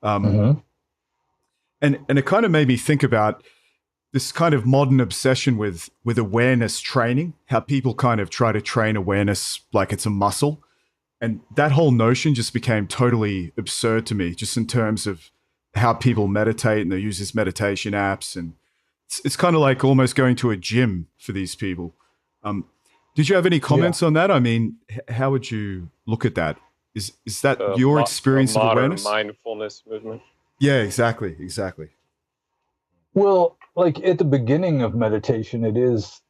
And it kind of made me think about this kind of modern obsession with awareness training, how people kind of try to train awareness like it's a muscle. And that whole notion just became totally absurd to me, just in terms of how people meditate and they use these meditation apps. And it's kind of like almost going to a gym for these people. Did you have any comments on that? I mean, how would you look at that? Is that your experience of awareness? Mindfulness movement. Yeah, exactly. Well, like at the beginning of meditation, it is,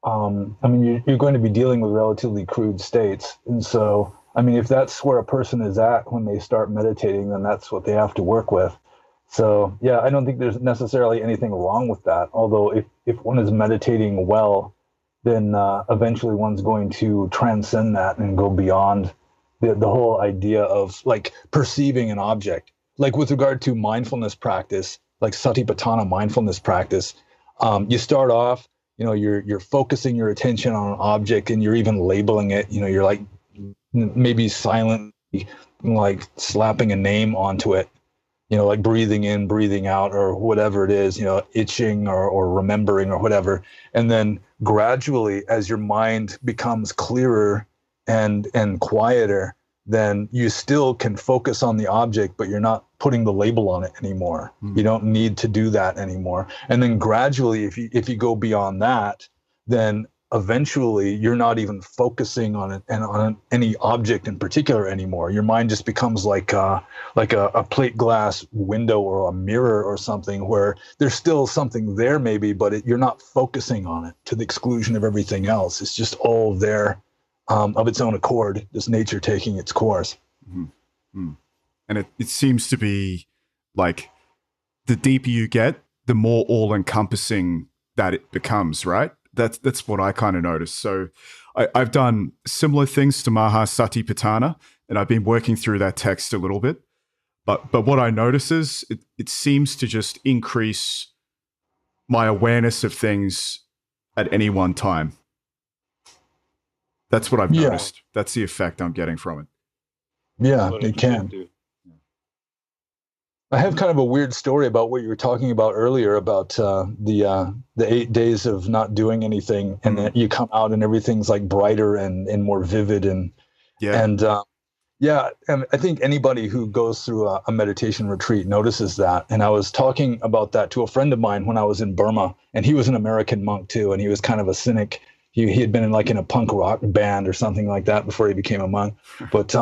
you're going to be dealing with relatively crude states. And so, I mean, if that's where a person is at when they start meditating, then that's what they have to work with. So, yeah, I don't think there's necessarily anything wrong with that. Although if one is meditating well, then eventually one's going to transcend that and go beyond the whole idea of like perceiving an object. Like with regard to mindfulness practice, like satipatthana mindfulness practice, you start off, you're focusing your attention on an object and you're even labeling it. You're like maybe silently like slapping a name onto it, like breathing in, breathing out, or whatever it is, itching or remembering or whatever. And then gradually, as your mind becomes clearer and quieter, then you still can focus on the object, but you're not putting the label on it anymore. You don't need to do that anymore. And then gradually, if you go beyond that, then eventually you're not even focusing on it and on any object in particular anymore. Your mind just becomes like a plate glass window or a mirror or something, where there's still something there maybe, but you're not focusing on it to the exclusion of everything else. It's just all there of its own accord, just nature taking its course. Mm-hmm. And it seems to be like the deeper you get, the more all-encompassing that it becomes, right? That's what I kind of noticed. So I've done similar things to Mahasatipatthana, and I've been working through that text a little bit. But what I notice is it seems to just increase my awareness of things at any one time. That's what I've noticed. That's the effect I'm getting from it. Yeah, it can. I have kind of a weird story about what you were talking about earlier about the 8 days of not doing anything, and then you come out and everything's like brighter and more vivid and I think anybody who goes through a meditation retreat notices that. And I was talking about that to a friend of mine when I was in Burma, and he was an American monk too, and he was kind of a cynic. He had been in a punk rock band or something like that before he became a monk, but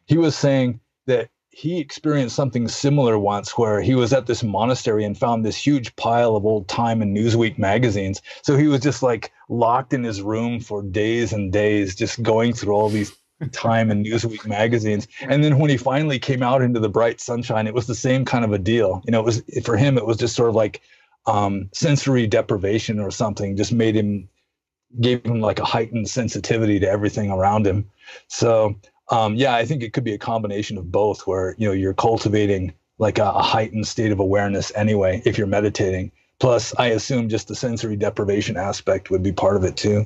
he was saying that he experienced something similar once where he was at this monastery and found this huge pile of old Time and Newsweek magazines. So he was just like locked in his room for days and days, just going through all these Time and Newsweek magazines. And then when he finally came out into the bright sunshine, it was the same kind of a deal. It was, for him, it was just sort of like sensory deprivation or something, just gave him like a heightened sensitivity to everything around him. So I think it could be a combination of both, where you're cultivating like a heightened state of awareness anyway if you're meditating. Plus, I assume just the sensory deprivation aspect would be part of it too.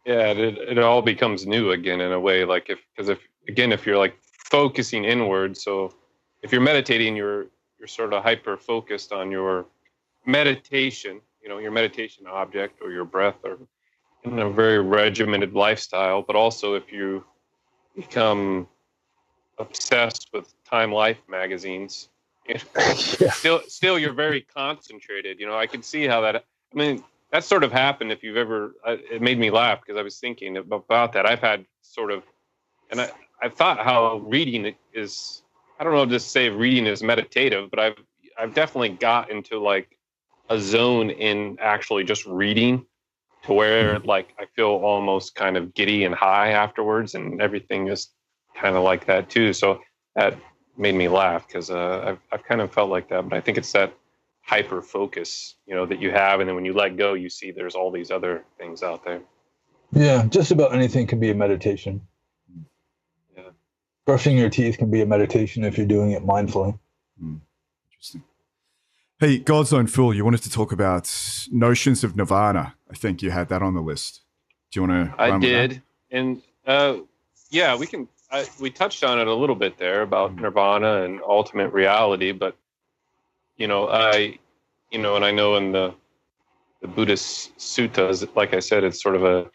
Yeah, it all becomes new again in a way. Like if you're like focusing inward, so if you're meditating, you're sort of hyper focused on your meditation, your meditation object or your breath, or in a very regimented lifestyle. But also if you become obsessed with Time Life magazines, still you're very concentrated. I can see how that, that sort of happened. If you've ever, it made me laugh because I was thinking about that. I've had sort of, and I thought how reading is, I don't know if to say reading is meditative, but I've definitely got into like a zone in actually just reading, to where like I feel almost kind of giddy and high afterwards, and everything is kind of like that too. So that made me laugh because I've kind of felt like that, but I think it's that hyper focus, that you have, and then when you let go, you see there's all these other things out there. Yeah, just about anything can be a meditation. Yeah, brushing your teeth can be a meditation if you're doing it mindfully. Interesting. Hey, God's Own Fool, you wanted to talk about notions of nirvana. I think you had that on the list. Do you want to? I did, and we can. We touched on it a little bit there about nirvana and ultimate reality, but and I know in the Buddhist suttas, like I said, it's sort of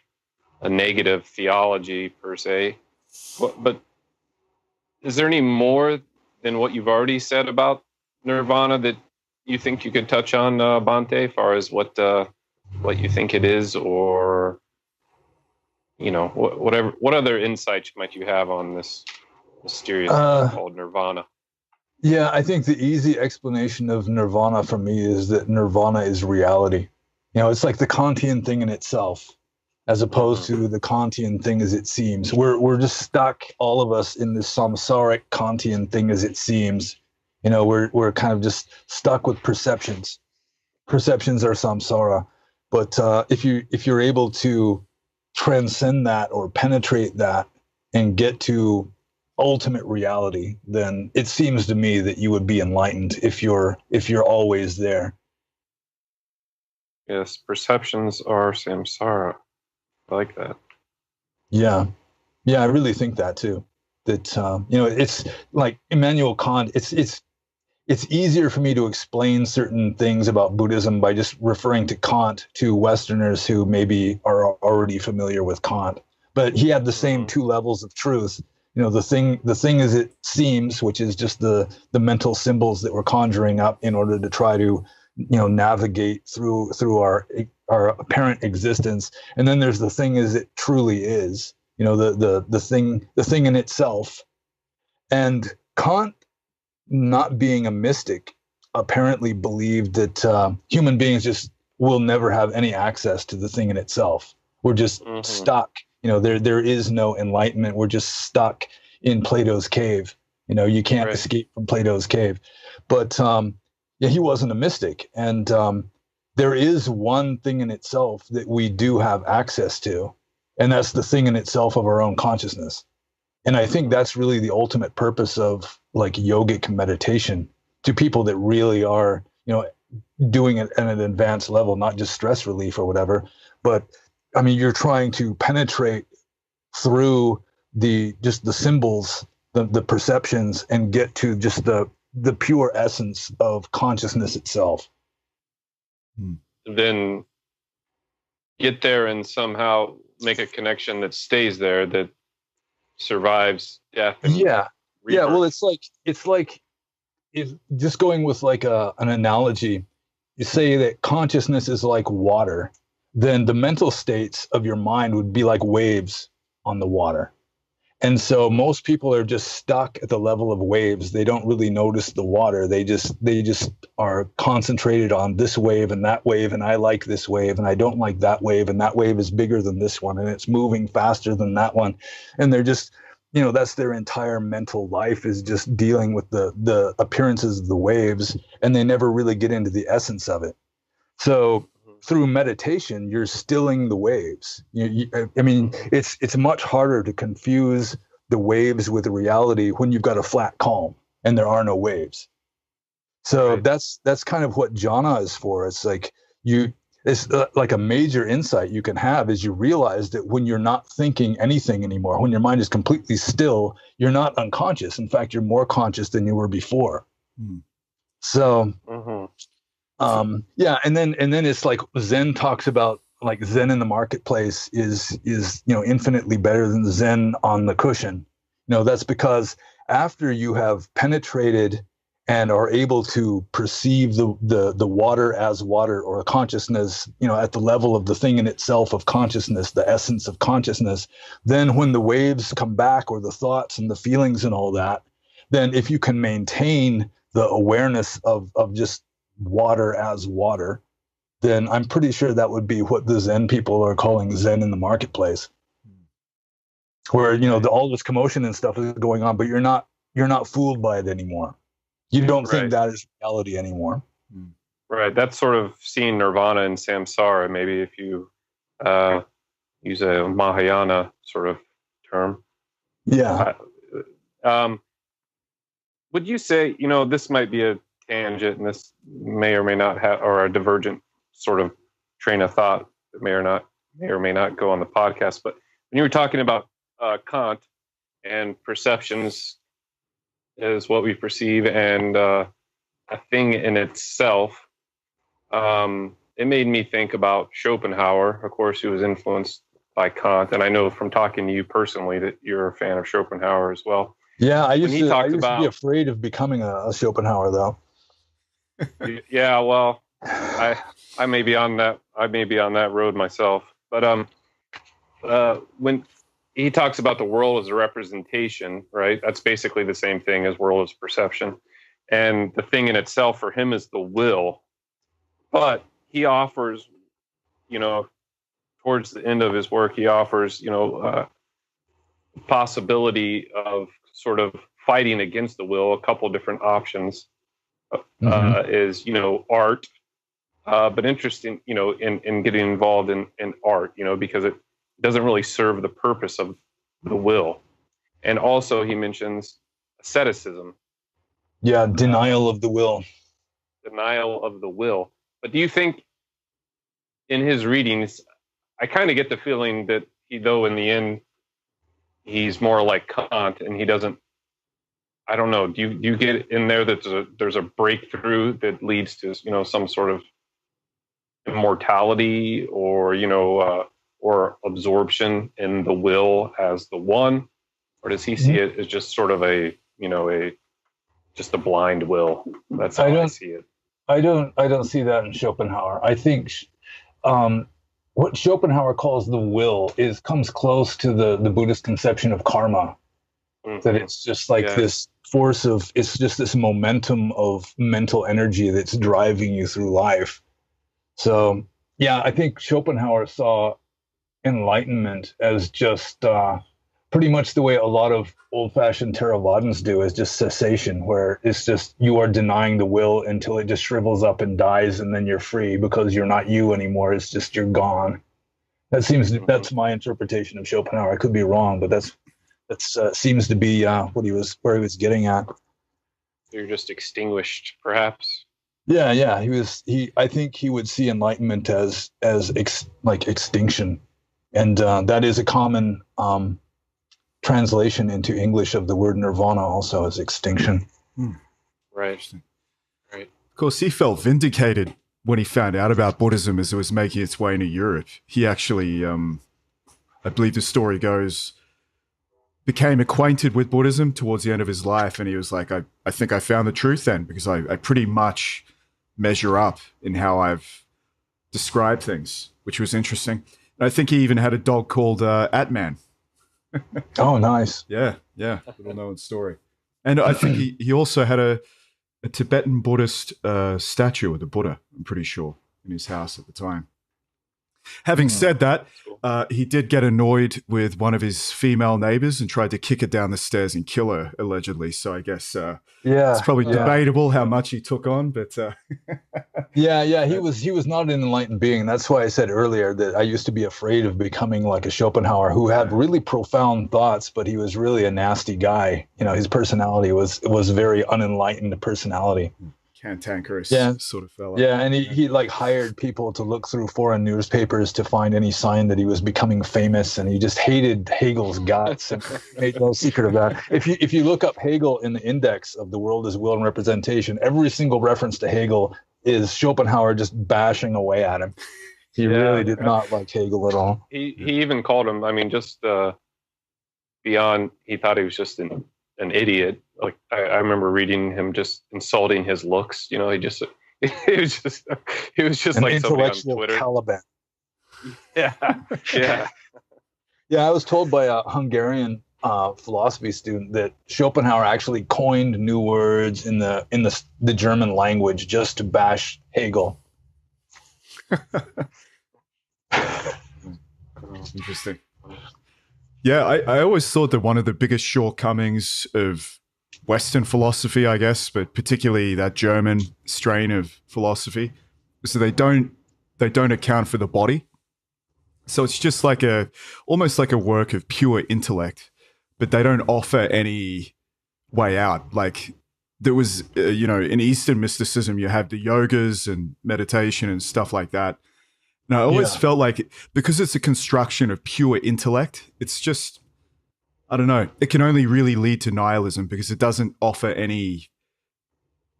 a negative theology per se. But is there any more than what you've already said about nirvana that you think you could touch on, Bhante, as far as what you think it is, or what other insights might you have on this mysterious thing called nirvana? Yeah, I think the easy explanation of nirvana for me is that nirvana is reality. It's like the Kantian thing in itself, as opposed to the Kantian thing as it seems. We're just stuck, all of us, in this samsaric Kantian thing as it seems. We're kind of just stuck with perceptions. Perceptions are samsara. But if you're able to transcend that or penetrate that and get to ultimate reality, then it seems to me that you would be enlightened if you're always there. Yes, perceptions are samsara. I like that. Yeah, I really think that too. That it's like Immanuel Kant. It's easier for me to explain certain things about Buddhism by just referring to Kant to Westerners who maybe are already familiar with Kant. But he had the same two levels of truth. The thing as it seems, which is just the mental symbols that we're conjuring up in order to try to navigate through our apparent existence. And then there's the thing as it truly is, the thing in itself. And Kant, not being a mystic, apparently believed that human beings just we'll never have any access to the thing in itself. We're just stuck. There is no enlightenment. We're just stuck in Plato's cave. You can't escape from Plato's cave. But he wasn't a mystic. And there is one thing in itself that we do have access to, and that's the thing in itself of our own consciousness. And I think that's really the ultimate purpose of like yogic meditation to people that really are, doing it at an advanced level, not just stress relief or whatever, but I mean, you're trying to penetrate through the symbols, the perceptions, and get to just the pure essence of consciousness itself. Then get there and somehow make a connection that stays there, that survives death. Yeah. Well, it's like if just going with like an analogy, you say that consciousness is like water, then the mental states of your mind would be like waves on the water. And so most people are just stuck at the level of waves. They don't really notice the water. They just are concentrated on this wave, and I like this wave, and I don't like that wave, and that wave is bigger than this one, and it's moving faster than that one. And they're just, that's their entire mental life, is just dealing with the appearances of the waves, and they never really get into the essence of it. So through meditation, you're stilling the waves. I mean, it's much harder to confuse the waves with reality when you've got a flat calm and there are no waves. So that's kind of what jhana is for. It's like it's like a major insight you can have is you realize that when you're not thinking anything anymore, when your mind is completely still, you're not unconscious. In fact, you're more conscious than you were before. So. And then it's like Zen talks about, like Zen in the marketplace is infinitely better than Zen on the cushion. That's because after you have penetrated and are able to perceive the water as water, or consciousness, at the level of the thing in itself of consciousness, the essence of consciousness, then when the waves come back, or the thoughts and the feelings and all that, then if you can maintain the awareness of just water as water, then I'm pretty sure that would be what the Zen people are calling Zen in the marketplace, where all this commotion and stuff is going on, but you're not fooled by it anymore. You don't think that is reality anymore. Right. That's sort of seeing nirvana and samsara. Maybe if you use a Mahayana sort of term. Yeah. Would you say, this might be a tangent, and this may or may not have, or a divergent sort of train of thought that may or may not go on the podcast. But when you were talking about Kant and perceptions is what we perceive, and a thing in itself, it made me think about Schopenhauer, of course, who was influenced by Kant. And I know from talking to you personally that you're a fan of Schopenhauer as well. Yeah, I used to be afraid of becoming a Schopenhauer, though. Yeah, well, I may be on that. I may be on that road myself. But when he talks about the world as a representation, right? That's basically the same thing as world as perception, and the thing in itself for him is the will. But he offers, towards the end of his work, he offers, possibility of sort of fighting against the will. A couple different options. Is art, but interesting in getting involved in art, because it doesn't really serve the purpose of the will. And also he mentions asceticism, denial of the will. But do you think in his readings, I kind of get the feeling that though in the end he's more like Kant, and he doesn't, I don't know. Do you get in there that there's a breakthrough that leads to some sort of immortality, or or absorption in the will as the one, or does he see it as just sort of just a blind will? That's how I see it. I don't see that in Schopenhauer. I think what Schopenhauer calls the will comes close to the Buddhist conception of karma. That it's just like this force it's just this momentum of mental energy that's driving you through life. So Yeah, I think Schopenhauer saw enlightenment as just pretty much the way a lot of old-fashioned Theravadins do, is just cessation, where it's just you are denying the will until it just shrivels up and dies, and then you're free because you're not you anymore. It's just you're gone. That's my interpretation of Schopenhauer. I could be wrong, but that's seems to be where he was getting at. You're just extinguished, perhaps. Yeah. I think he would see enlightenment as like extinction, and that is a common translation into English of the word nirvana, also as extinction. Right. Of course, he felt vindicated when he found out about Buddhism as it was making its way into Europe. He actually, I believe the story goes, became acquainted with Buddhism towards the end of his life, and he was like, I think I found the truth then, because I pretty much measure up in how I've described things, which was interesting. And I think he even had a dog called Atman. Oh, nice. Yeah, little known story. And I think he also had a Tibetan Buddhist statue of the Buddha, I'm pretty sure, in his house at the time. Having said that, he did get annoyed with one of his female neighbors and tried to kick her down the stairs and kill her, allegedly. So I guess it's probably debatable how much he took on, but he was not an enlightened being. That's why I said earlier that I used to be afraid of becoming like a Schopenhauer, who had really profound thoughts, but he was really a nasty guy. You know, his personality was very unenlightened personality. Cantankerous sort of fella. Yeah, and he like hired people to look through foreign newspapers to find any sign that he was becoming famous, and he just hated Hegel's guts and made no secret of that. If you look up Hegel in the index of The World as Will and Representation, every single reference to Hegel is Schopenhauer just bashing away at him. He really did not like Hegel at all. He even called him, I mean, just beyond, he thought he was just an idiot. Like I remember reading him just insulting his looks. You know, he was just An like somebody on intellectual Twitter. Caliban. Yeah. Yeah, I was told by a Hungarian philosophy student that Schopenhauer actually coined new words in the German language just to bash Hegel. Interesting. Yeah, I always thought that one of the biggest shortcomings of Western philosophy, I guess, but particularly that German strain of philosophy, is that they don't account for the body. So it's just like almost like a work of pure intellect, but they don't offer any way out. Like there was, in Eastern mysticism, you have the yogas and meditation and stuff like that. And I always felt like because it's a construction of pure intellect, it's just, I don't know, it can only really lead to nihilism because it doesn't offer any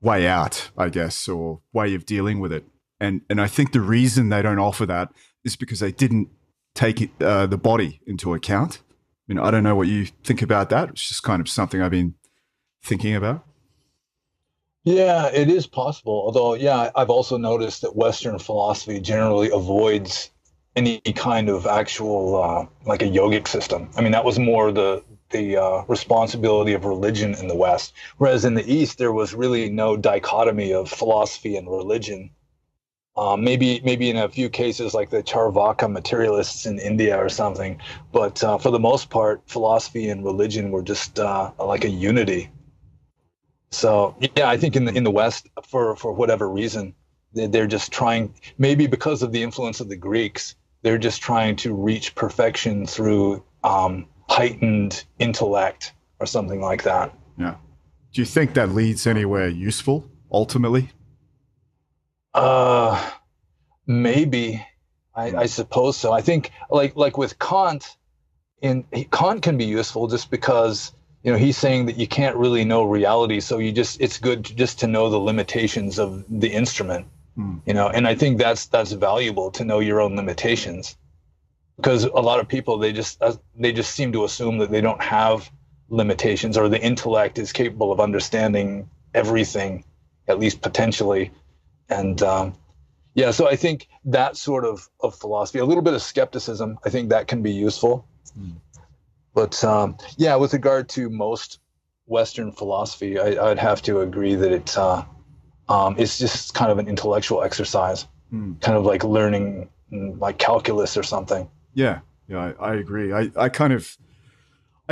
way out, I guess, or way of dealing with it. And I think the reason they don't offer that is because they didn't take the body into account. I mean, I don't know what you think about that. It's just kind of something I've been thinking about. Yeah, it is possible. Although, I've also noticed that Western philosophy generally avoids any kind of actual, like a yogic system. I mean, that was more the responsibility of religion in the West. Whereas in the East, there was really no dichotomy of philosophy and religion. Maybe in a few cases like the Charvaka materialists in India or something. But for the most part, philosophy and religion were just like a unity. So I think in the West, for whatever reason, they're just trying, maybe because of the influence of the Greeks, they're just trying to reach perfection through heightened intellect or something like that. Yeah. Do you think that leads anywhere useful ultimately? Maybe. I suppose so. I think like with Kant, Kant can be useful just because, he's saying that you can't really know reality, so it's good just to know the limitations of the instrument, and I think that's valuable to know your own limitations, because a lot of people, they just seem to assume that they don't have limitations, or the intellect is capable of understanding everything, at least potentially. And so I think that sort of philosophy, a little bit of skepticism, I think that can be useful. But with regard to most Western philosophy, I'd have to agree that it's just kind of an intellectual exercise. kind of like learning like calculus or something. Yeah, I agree. I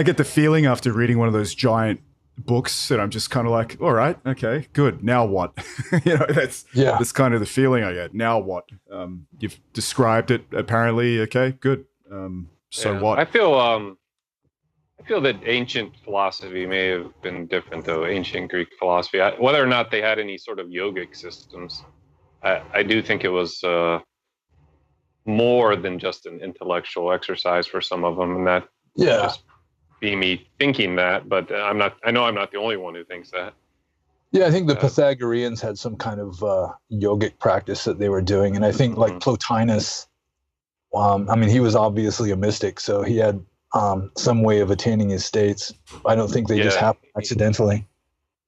get the feeling after reading one of those giant books that I'm just kind of like, all right, okay, good. Now what? That's kind of the feeling I get. Now what? You've described it apparently. Okay, good. So what? I feel that ancient philosophy may have been different, though. Ancient Greek philosophy, whether or not they had any sort of yogic systems, I do think it was more than just an intellectual exercise for some of them, and that just be me thinking that. But I'm not. I know I'm not the only one who thinks that. Yeah, I think the Pythagoreans had some kind of yogic practice that they were doing, and I think like Plotinus. I mean, he was obviously a mystic, so he had some way of attaining his states. I don't think they just happened accidentally.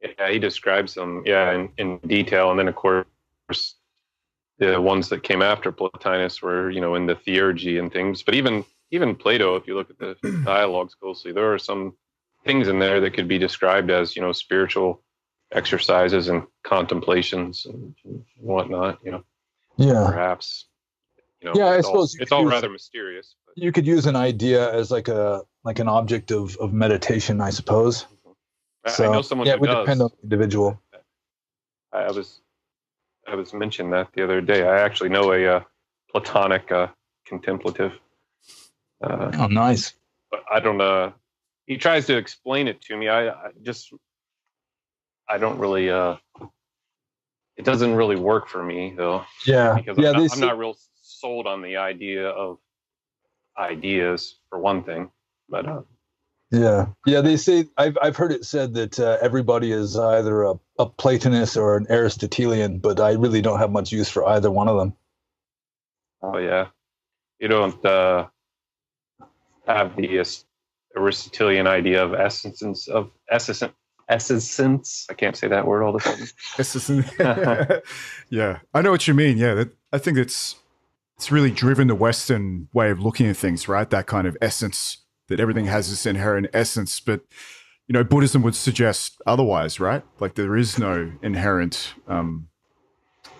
Yeah, he describes them, in detail. And then, of course, the ones that came after Plotinus were, in the theurgy and things. But even Plato, if you look at the dialogues closely, there are some things in there that could be described as, spiritual exercises and contemplations and whatnot, perhaps. I suppose it's all rather mysterious. But. You could use an idea as like an object of meditation, I suppose. I know someone who it would does. Depend on the individual. I was mentioned that the other day. I actually know a Platonic contemplative. Oh, nice. But I don't. He tries to explain it to me. I don't really. It doesn't really work for me though. Yeah. Because I'm not real sold on the idea of ideas for one thing, but they say I've heard it said that everybody is either a Platonist or an Aristotelian, but I really don't have much use for either one of them. Oh yeah, you don't have the Aristotelian idea of essence. I can't say that word all the time. Yeah, I know what you mean. Yeah, I think it's really driven the Western way of looking at things, right? That kind of essence, that everything has this inherent essence. But, Buddhism would suggest otherwise, right? Like there is no inherent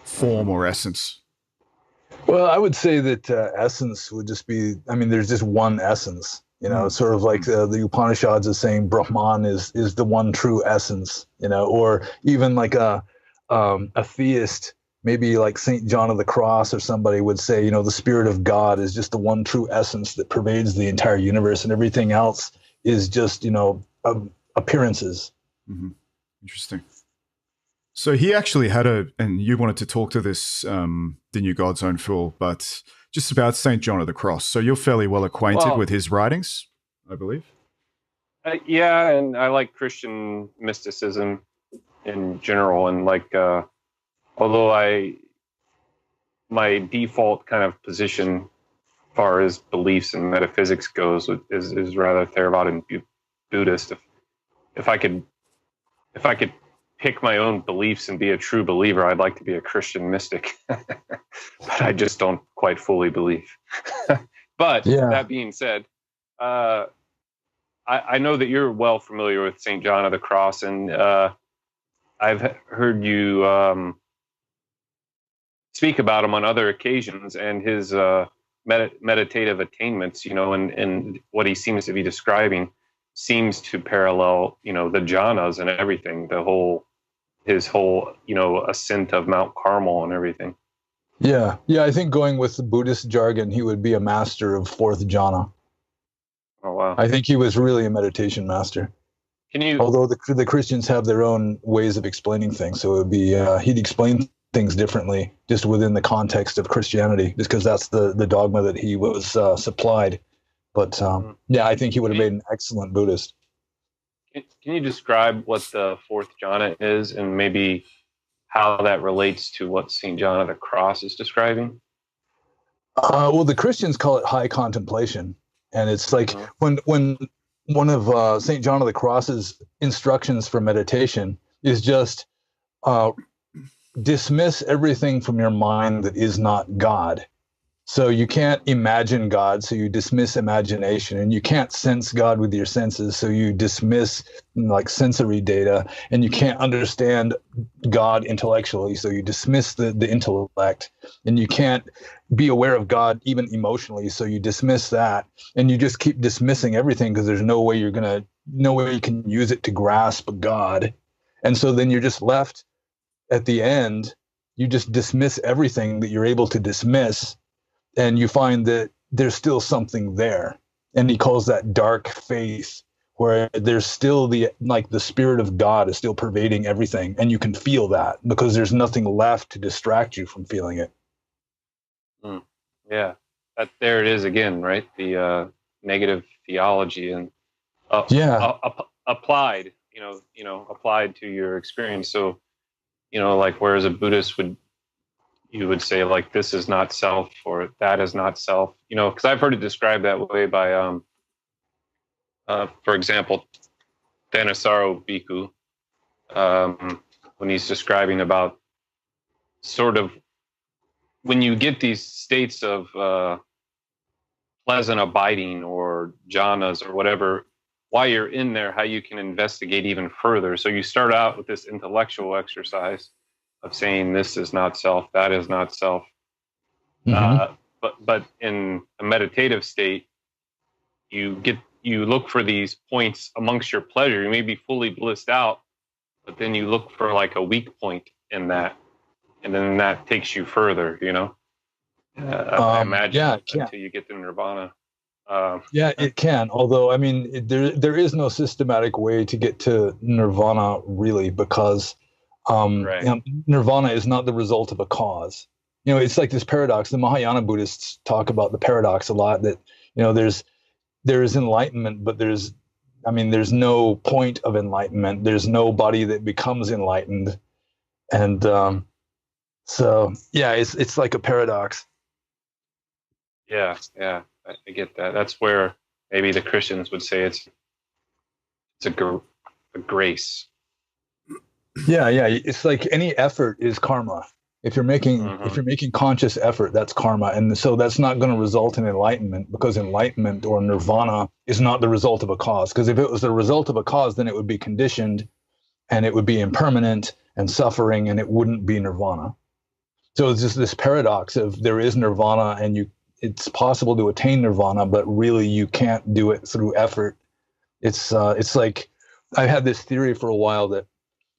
form or essence. Well, I would say that essence would just be, there's just one essence, sort of like the Upanishads is saying Brahman is the one true essence, or even like a theist, maybe like St. John of the Cross or somebody would say, the spirit of God is just the one true essence that pervades the entire universe, and everything else is just, appearances. Mm-hmm. Interesting. So he actually had and you wanted to talk to this, the New God's Own Fool, but just about St. John of the Cross. So you're fairly well acquainted with his writings, I believe. Yeah, and I like Christian mysticism in general, and although my default kind of position as far as beliefs and metaphysics goes is rather Theravada and Buddhist. If I could pick my own beliefs and be a true believer, I'd like to be a Christian mystic, but I just don't quite fully believe. But that being said, I know that you're well familiar with St. John of the Cross, and I've heard you speak about him on other occasions, and his meditative attainments, and what he seems to be describing seems to parallel, the jhanas and everything, his whole, ascent of Mount Carmel and everything. Yeah. I think going with the Buddhist jargon, he would be a master of fourth jhana. Oh wow! I think he was really a meditation master. Although the Christians have their own ways of explaining things, so it would be he'd explain things differently just within the context of Christianity, just because that's the dogma that he was supplied. But I think he would have made an excellent Buddhist. Can you describe what the fourth jhana is, and maybe how that relates to what St. John of the Cross is describing? Well, the Christians call it high contemplation, and it's like when one of St. John of the Cross's instructions for meditation is just dismiss everything from your mind that is not God. So you can't imagine God, so you dismiss imagination, and you can't sense God with your senses, so you dismiss like sensory data, and you can't understand God intellectually, so you dismiss the intellect, and you can't be aware of God even emotionally, so you dismiss that, and you just keep dismissing everything because there's no way you can use it to grasp God. And so then you're just left at the end, you just dismiss everything that you're able to dismiss, and you find that there's still something there. And he calls that dark faith, where there's still the spirit of God is still pervading everything, and you can feel that because there's nothing left to distract you from feeling it. Yeah, there it is again, right? The negative theology and applied, applied to your experience. So, like whereas a Buddhist you would say like, this is not self, or that is not self, because I've heard it described that way by, for example, Thanissaro Bhikkhu, when he's describing about sort of when you get these states of pleasant abiding or jhanas or whatever, while you're in there, how you can investigate even further. So you start out with this intellectual exercise of saying this is not self, that is not self. Mm-hmm. But in a meditative state, you look for these points amongst your pleasure. You may be fully blissed out, but then you look for like a weak point in that, and then that takes you further. I imagine until you get to nirvana. It can. Although, I mean, there is no systematic way to get to nirvana really, because nirvana is not the result of a cause. It's like this paradox. The Mahayana Buddhists talk about the paradox a lot, that there is enlightenment, but there's no point of enlightenment. There's nobody that becomes enlightened, and it's like a paradox. Yeah, I get that. That's where maybe the Christians would say it's a grace. Yeah. It's like any effort is karma. If you're making conscious effort, that's karma, and so that's not going to result in enlightenment, because enlightenment or nirvana is not the result of a cause. Because if it was the result of a cause, then it would be conditioned, and it would be impermanent and suffering, and it wouldn't be nirvana. So it's just this paradox of there is nirvana, and it's possible to attain nirvana, but really you can't do it through effort. It's like, I had this theory for a while that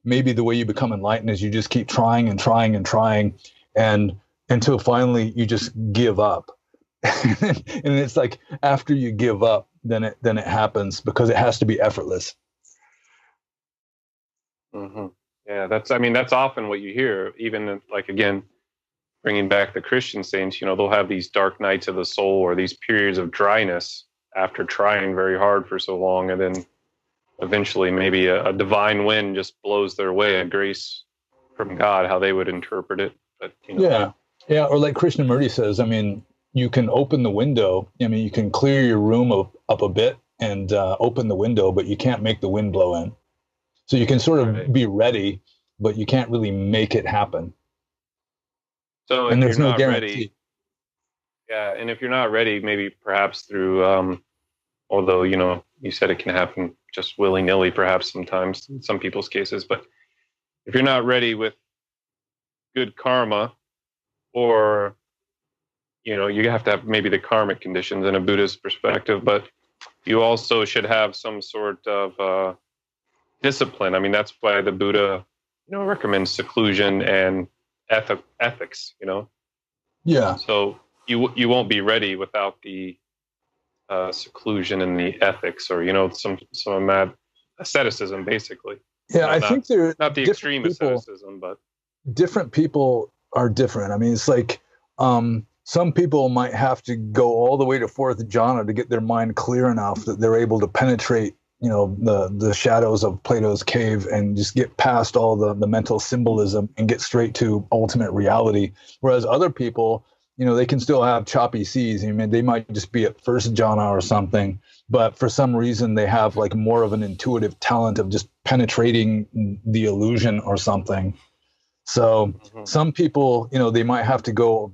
maybe the way you become enlightened is you just keep trying and trying and trying, and until finally you just give up. And it's like after you give up, then it happens, because it has to be effortless. Mm-hmm. Yeah, that's often what you hear, even like, again, bringing back the Christian saints, they'll have these dark nights of the soul, or these periods of dryness after trying very hard for so long, and then eventually maybe a divine wind just blows their way, a grace from God, how they would interpret it. But yeah, or like Krishnamurti says, you can open the window. You can clear your room up a bit and open the window, but you can't make the wind blow in. So you can sort of be ready, but you can't really make it happen. So and if there's you're no not guarantee. Ready, and if you're not ready, maybe perhaps through, although, you said it can happen just willy-nilly, perhaps sometimes in some people's cases, but if you're not ready with good karma, or, you have to have maybe the karmic conditions in a Buddhist perspective, but you also should have some sort of discipline. That's why the Buddha, recommends seclusion and ethics, Yeah. So you won't be ready without the seclusion and the ethics, or some mad asceticism, basically. Yeah, I think they're not the extreme asceticism, but different people are different. It's like some people might have to go all the way to fourth jhana to get their mind clear enough that they're able to penetrate the shadows of Plato's cave and just get past all the mental symbolism and get straight to ultimate reality. Whereas other people, they can still have choppy seas. They might just be at first jhana or something, but for some reason they have like more of an intuitive talent of just penetrating the illusion or something. So some people, they might have to go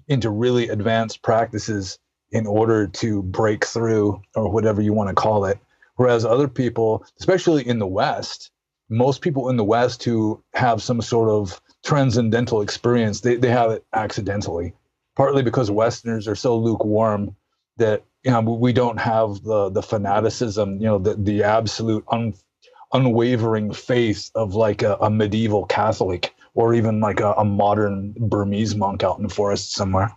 into really advanced practices in order to break through, or whatever you want to call it. Whereas other people, especially in the West, most people in the West who have some sort of transcendental experience, they have it accidentally, partly because Westerners are so lukewarm that, you know, we don't have the fanaticism, you know, the absolute unwavering faith of like a medieval Catholic, or even like a modern Burmese monk out in the forest somewhere.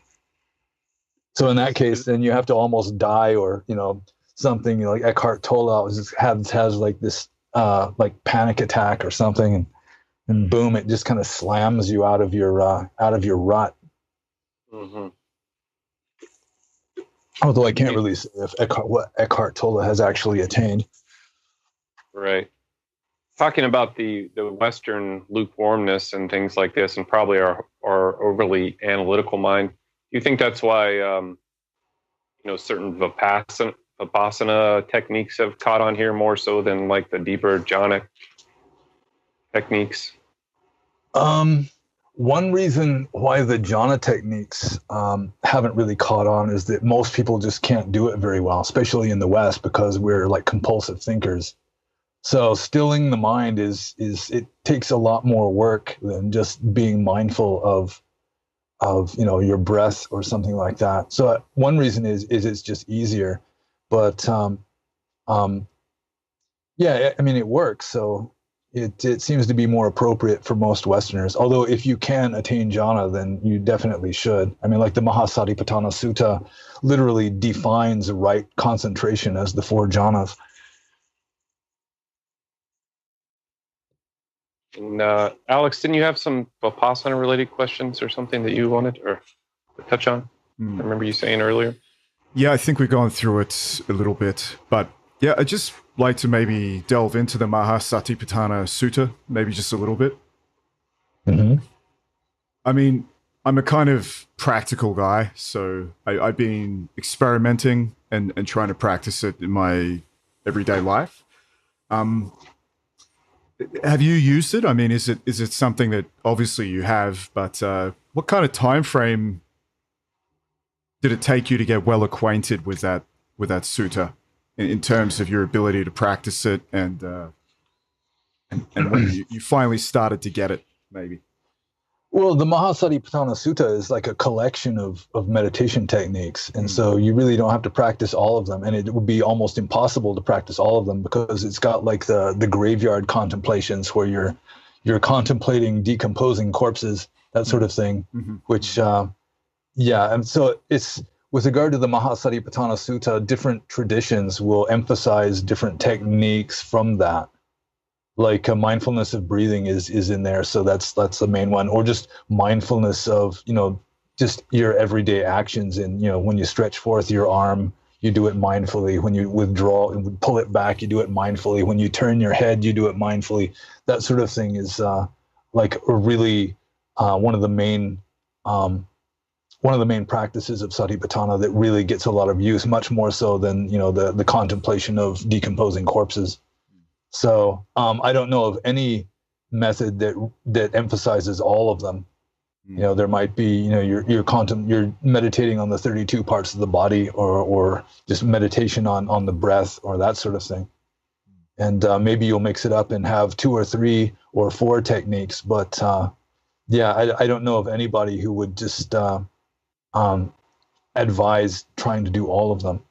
So in that case, then you have to almost die, or, you know, something, you know, like Eckhart Tolle has like this like panic attack or something, and boom, it just kind of slams you out of your rut. Mm-hmm. Although I can't really say if what Eckhart Tolle has actually attained. Right. Talking about the Western lukewarmness and things like this, and probably our overly analytical mind. Do you think that's why you know, certain Vipassana techniques have caught on here more so than like the deeper jhanic techniques? One reason why the jhana techniques haven't really caught on is that most people just can't do it very well, especially in the West, because we're like compulsive thinkers. So stilling the mind is it takes a lot more work than just being mindful of you know, your breath or something like that. So one reason is it's just easier, but yeah, I mean, it works. So it seems to be more appropriate for most Westerners. Although if you can attain jhana, then you definitely should. I mean, like the Mahasatipatthana Sutta literally defines right concentration as the 4 jhanas. And Alex, didn't you have some Vipassana related questions or something that you wanted or to touch on? I remember you saying earlier. Yeah, I think we've gone through it a little bit, but yeah, I'd just like to maybe delve into the Mahasatipatthana Sutta, maybe just a little bit. Mm-hmm. I mean, I'm a kind of practical guy, so I've been experimenting and trying to practice it in my everyday life. Have you used it? I mean, is it something that obviously you have, but what kind of time frame did it take you to get well acquainted with that sutta in terms of your ability to practice it, and when you finally started to get it, maybe? Well, the Mahasatipatthana Sutta is like a collection of meditation techniques. And so you really don't have to practice all of them. And it would be almost impossible to practice all of them, because it's got like the graveyard contemplations where you're contemplating decomposing corpses, that sort of thing, which, yeah. And so it's, with regard to the Mahasatipatthana Sutta, different traditions will emphasize different techniques from that. Like mindfulness of breathing is in there, so that's the main one. Or just mindfulness of, you know, just your everyday actions. And, you know, when you stretch forth your arm, you do it mindfully. When you withdraw and pull it back, you do it mindfully. When you turn your head, you do it mindfully. That sort of thing is like a really one of the main practices of Satipatthana that really gets a lot of use, much more so than, you know, the contemplation of decomposing corpses. So I don't know of any method that emphasizes all of them. You know, there might be, you know, you're meditating on the 32 parts of the body, or just meditation on the breath, or that sort of thing. And maybe you'll mix it up and have 2 or 3 or 4 techniques. But yeah, I don't know of anybody who would just advise trying to do all of them.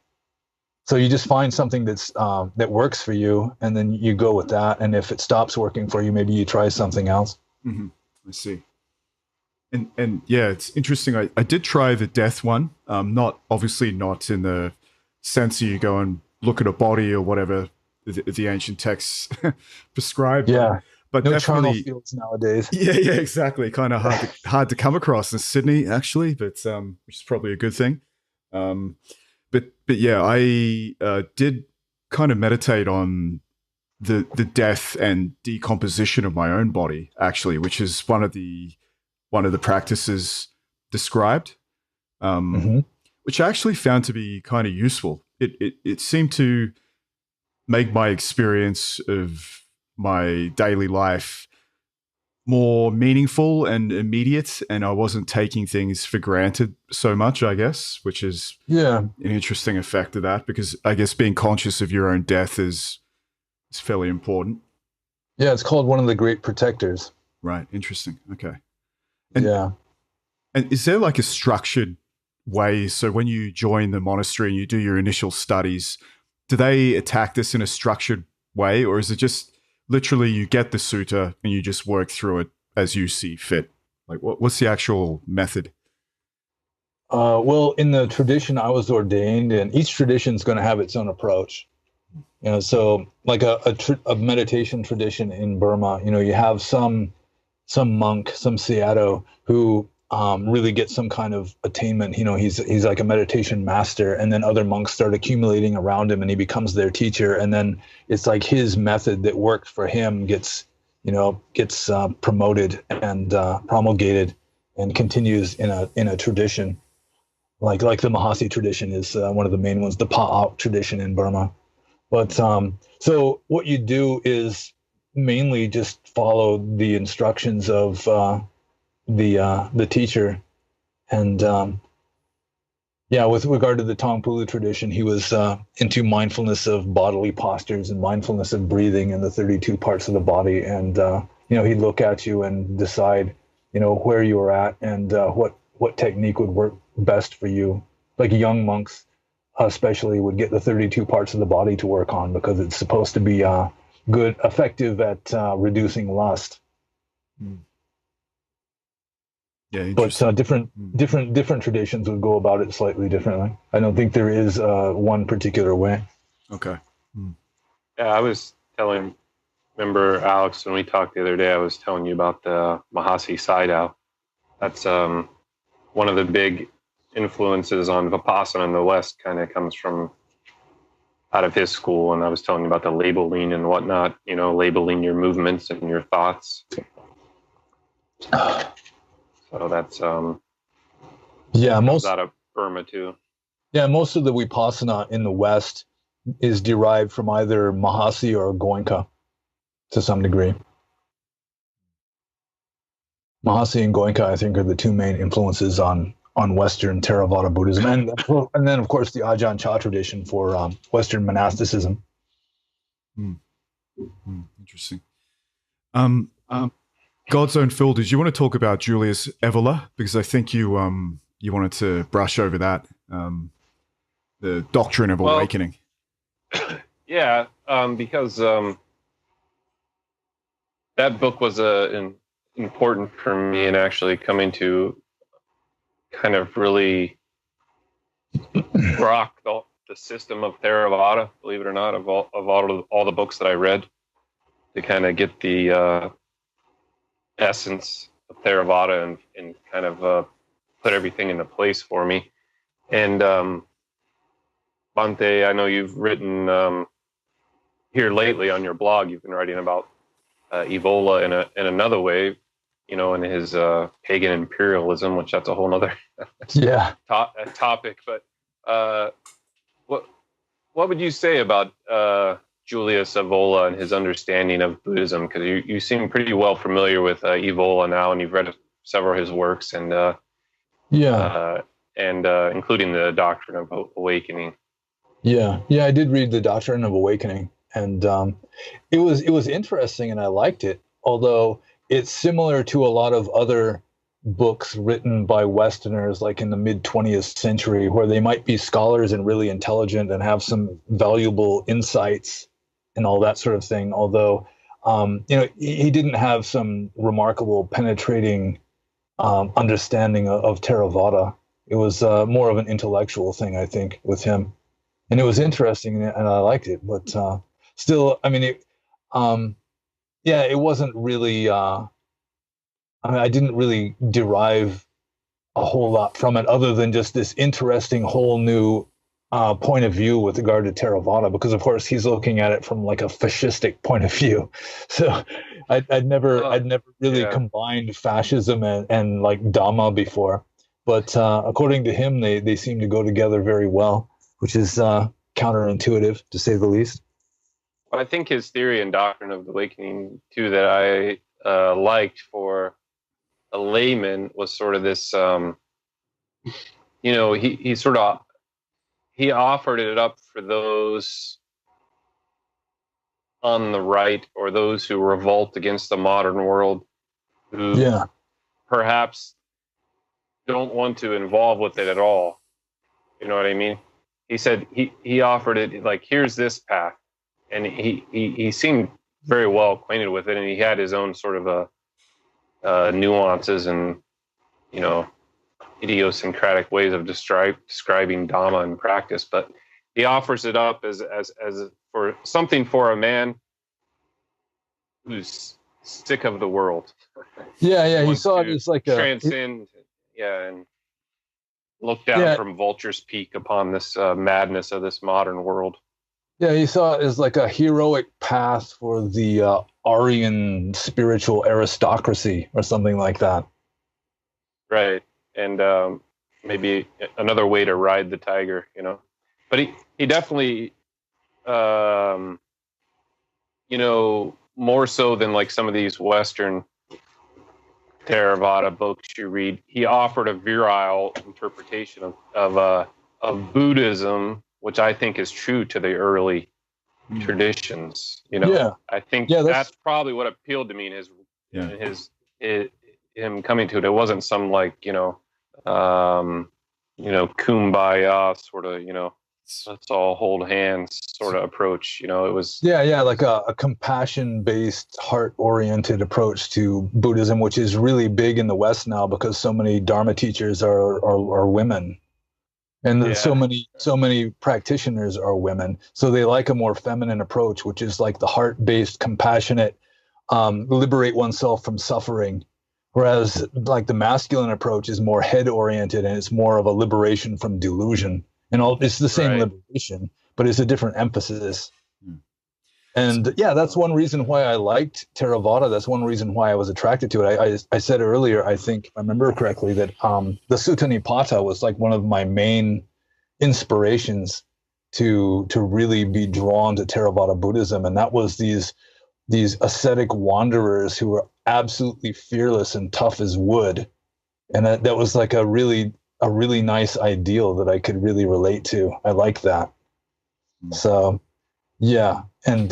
So you just find something that works for you, and then you go with that. And if it stops working for you, maybe you try something else. I see. And yeah, it's interesting. I did try the death one. Not in the sense that you go and look at a body or whatever the ancient texts prescribe. Yeah, but no definitely charnel fields nowadays. Yeah, exactly. Kind of hard to come across in Sydney, actually, but which is probably a good thing. But yeah, I did kind of meditate on the death and decomposition of my own body, actually, which is one of the practices described, which I actually found to be kind of useful. It seemed to make my experience of my daily life more meaningful and immediate, and I wasn't taking things for granted so much, I guess, which is an interesting effect of that, because I guess being conscious of your own death is fairly important. Yeah, it's called one of the great protectors. Right. Interesting. Okay. And is there like a structured way? So when you join the monastery and you do your initial studies, do they attack this in a structured way, or is it just literally you get the sutta and you just work through it as you see fit? Like what's the actual method? Well, in the tradition I was ordained in, each tradition is going to have its own approach. So like a meditation tradition in Burma, you have some monk, some Sayadaw who really gets some kind of attainment. He's like a meditation master, and then other monks start accumulating around him, and he becomes their teacher. And then it's like his method that worked for him gets promoted and promulgated and continues in a tradition. Like the Mahasi tradition is one of the main ones, the Pa'auk tradition in Burma. But so what you do is mainly just follow the instructions of the teacher, and with regard to the Tongpulu tradition, he was into mindfulness of bodily postures and mindfulness of breathing and the 32 parts of the body, and he'd look at you and decide where you were at and what technique would work best for you. Like young monks especially would get the 32 parts of the body to work on, because it's supposed to be effective at reducing lust. Yeah, but different traditions would go about it slightly differently. I don't think there is one particular way. Okay. Yeah, I was telling, remember Alex, when we talked the other day, I was telling you about the Mahasi Sayadaw. That's one of the big influences on Vipassana in the West, kind of comes from out of his school. And I was telling you about the labeling and whatnot, labeling your movements and your thoughts. So that's most out of Burma too. Yeah, most of the Vipassana in the West is derived from either Mahasi or Goenka to some degree. Mahasi and Goenka, I think, are the two main influences on Western Theravada Buddhism, and then of course the Ajahn Chah tradition for Western monasticism. Interesting. God's Own Phil, did you want to talk about Julius Evola? Because I think you wanted to brush over that, the doctrine of awakening. Yeah, because that book was important for me in actually coming to kind of really rock the system of Theravada, believe it or not, of all the books that I read, to kind of get the essence of Theravada and kind of put everything into place for me. And Bhante, I know you've written here lately on your blog, you've been writing about Evola in another way, in his pagan imperialism, which that's a whole nother topic. But what would you say about Julius Evola and his understanding of Buddhism? Because you seem pretty well familiar with Evola now, and you've read several of his works, and including the Doctrine of Awakening. Yeah, I did read the Doctrine of Awakening, and it was interesting, and I liked it. Although it's similar to a lot of other books written by Westerners, like in the mid-20th century, where they might be scholars and really intelligent and have some valuable insights and all that sort of thing. Although, he didn't have some remarkable penetrating understanding of Theravada. It was more of an intellectual thing, I think, with him. And it was interesting, and I liked it. But still, I mean, it wasn't really... I didn't really derive a whole lot from it, other than just this interesting whole new point of view with regard to Theravada, because of course he's looking at it from like a fascistic point of view. So I'd never really combined fascism and like Dhamma before, but according to him, they seem to go together very well, which is counterintuitive to say the least. Well, I think his theory and Doctrine of the Awakening too, that I liked for a layman was sort of this, he offered it up for those on the right or those who revolt against the modern world, who perhaps don't want to involve with it at all. You know what I mean? He said he offered it like, here's this path, and he seemed very well acquainted with it, and he had his own sort of nuances and idiosyncratic ways of describing Dhamma in practice, but he offers it up as for something for a man who's sick of the world. Yeah. He saw it as like a transcend, and look down from Vulture's Peak upon this madness of this modern world. Yeah, he saw it as like a heroic path for the Aryan spiritual aristocracy or something like that. Right. And maybe another way to ride the tiger, But he definitely, more so than like some of these Western Theravada books you read, he offered a virile interpretation of Buddhism, which I think is true to the early traditions. I think that's probably what appealed to me in him coming to it. It wasn't some like kumbaya sort of let's all hold hands sort of approach. It was like a compassion-based, heart-oriented approach to Buddhism, which is really big in the West now because so many Dharma teachers are women, and so many practitioners are women. So they like a more feminine approach, which is like the heart-based, compassionate, liberate oneself from suffering. Whereas like the masculine approach is more head-oriented, and it's more of a liberation from delusion. And it's the same liberation, but it's a different emphasis. And that's one reason why I liked Theravada. That's one reason why I was attracted to it. I said earlier, I think I remember correctly, that the Sutta Nipata was like one of my main inspirations to really be drawn to Theravada Buddhism. And that was these ascetic wanderers who were absolutely fearless and tough as wood. And that was like a really nice ideal that I could really relate to. I like that. So, and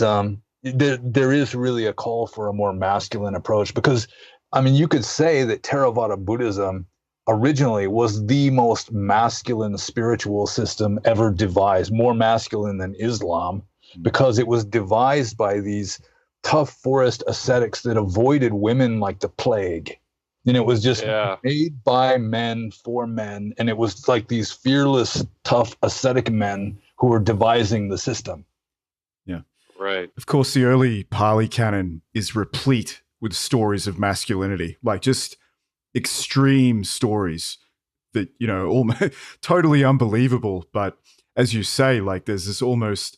there is really a call for a more masculine approach, because, I mean, you could say that Theravada Buddhism originally was the most masculine spiritual system ever devised, more masculine than Islam, because it was devised by these tough forest ascetics that avoided women like the plague. It was just made by men for men. And it was like these fearless, tough, ascetic men who were devising the system. Yeah. Right. Of course, the early Pali canon is replete with stories of masculinity, like just extreme stories that, almost totally unbelievable. But as you say, like there's this almost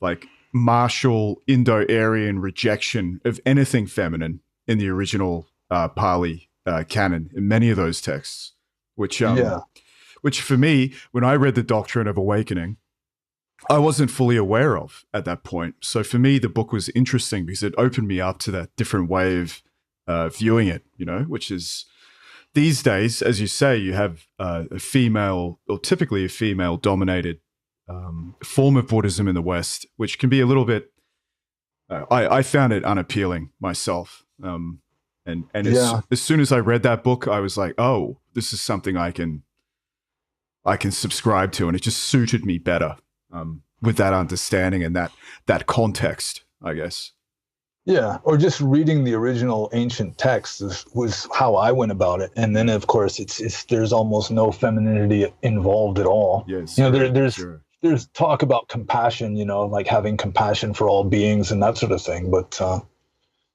like martial Indo-Aryan rejection of anything feminine in the original Pali canon in many of those texts, which for me, when I read the Doctrine of Awakening, I wasn't fully aware of at that point. So for me, the book was interesting because it opened me up to that different way of viewing it, which is these days, as you say, you have a female, or typically a female dominated form of Buddhism in the West, which can be a little bit, I found it unappealing myself. And as soon as I read that book, I was like, oh, this is something I can subscribe to. And it just suited me better with that understanding and that context, I guess. Yeah, or just reading the original ancient texts was how I went about it. And then, of course, there's almost no femininity involved at all. Yes, there's talk about compassion, like having compassion for all beings and that sort of thing. But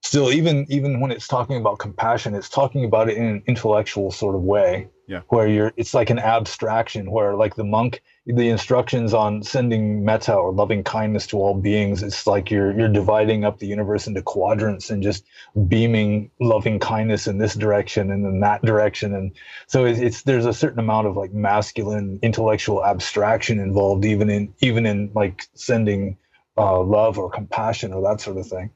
still, even when it's talking about compassion, it's talking about it in an intellectual sort of way, where it's like an abstraction, where like the monk, the instructions on sending metta or loving kindness to all beings, it's like you're dividing up the universe into quadrants and just beaming loving kindness in this direction and in that direction. And so there's a certain amount of like masculine intellectual abstraction involved, even in like sending love or compassion or that sort of thing.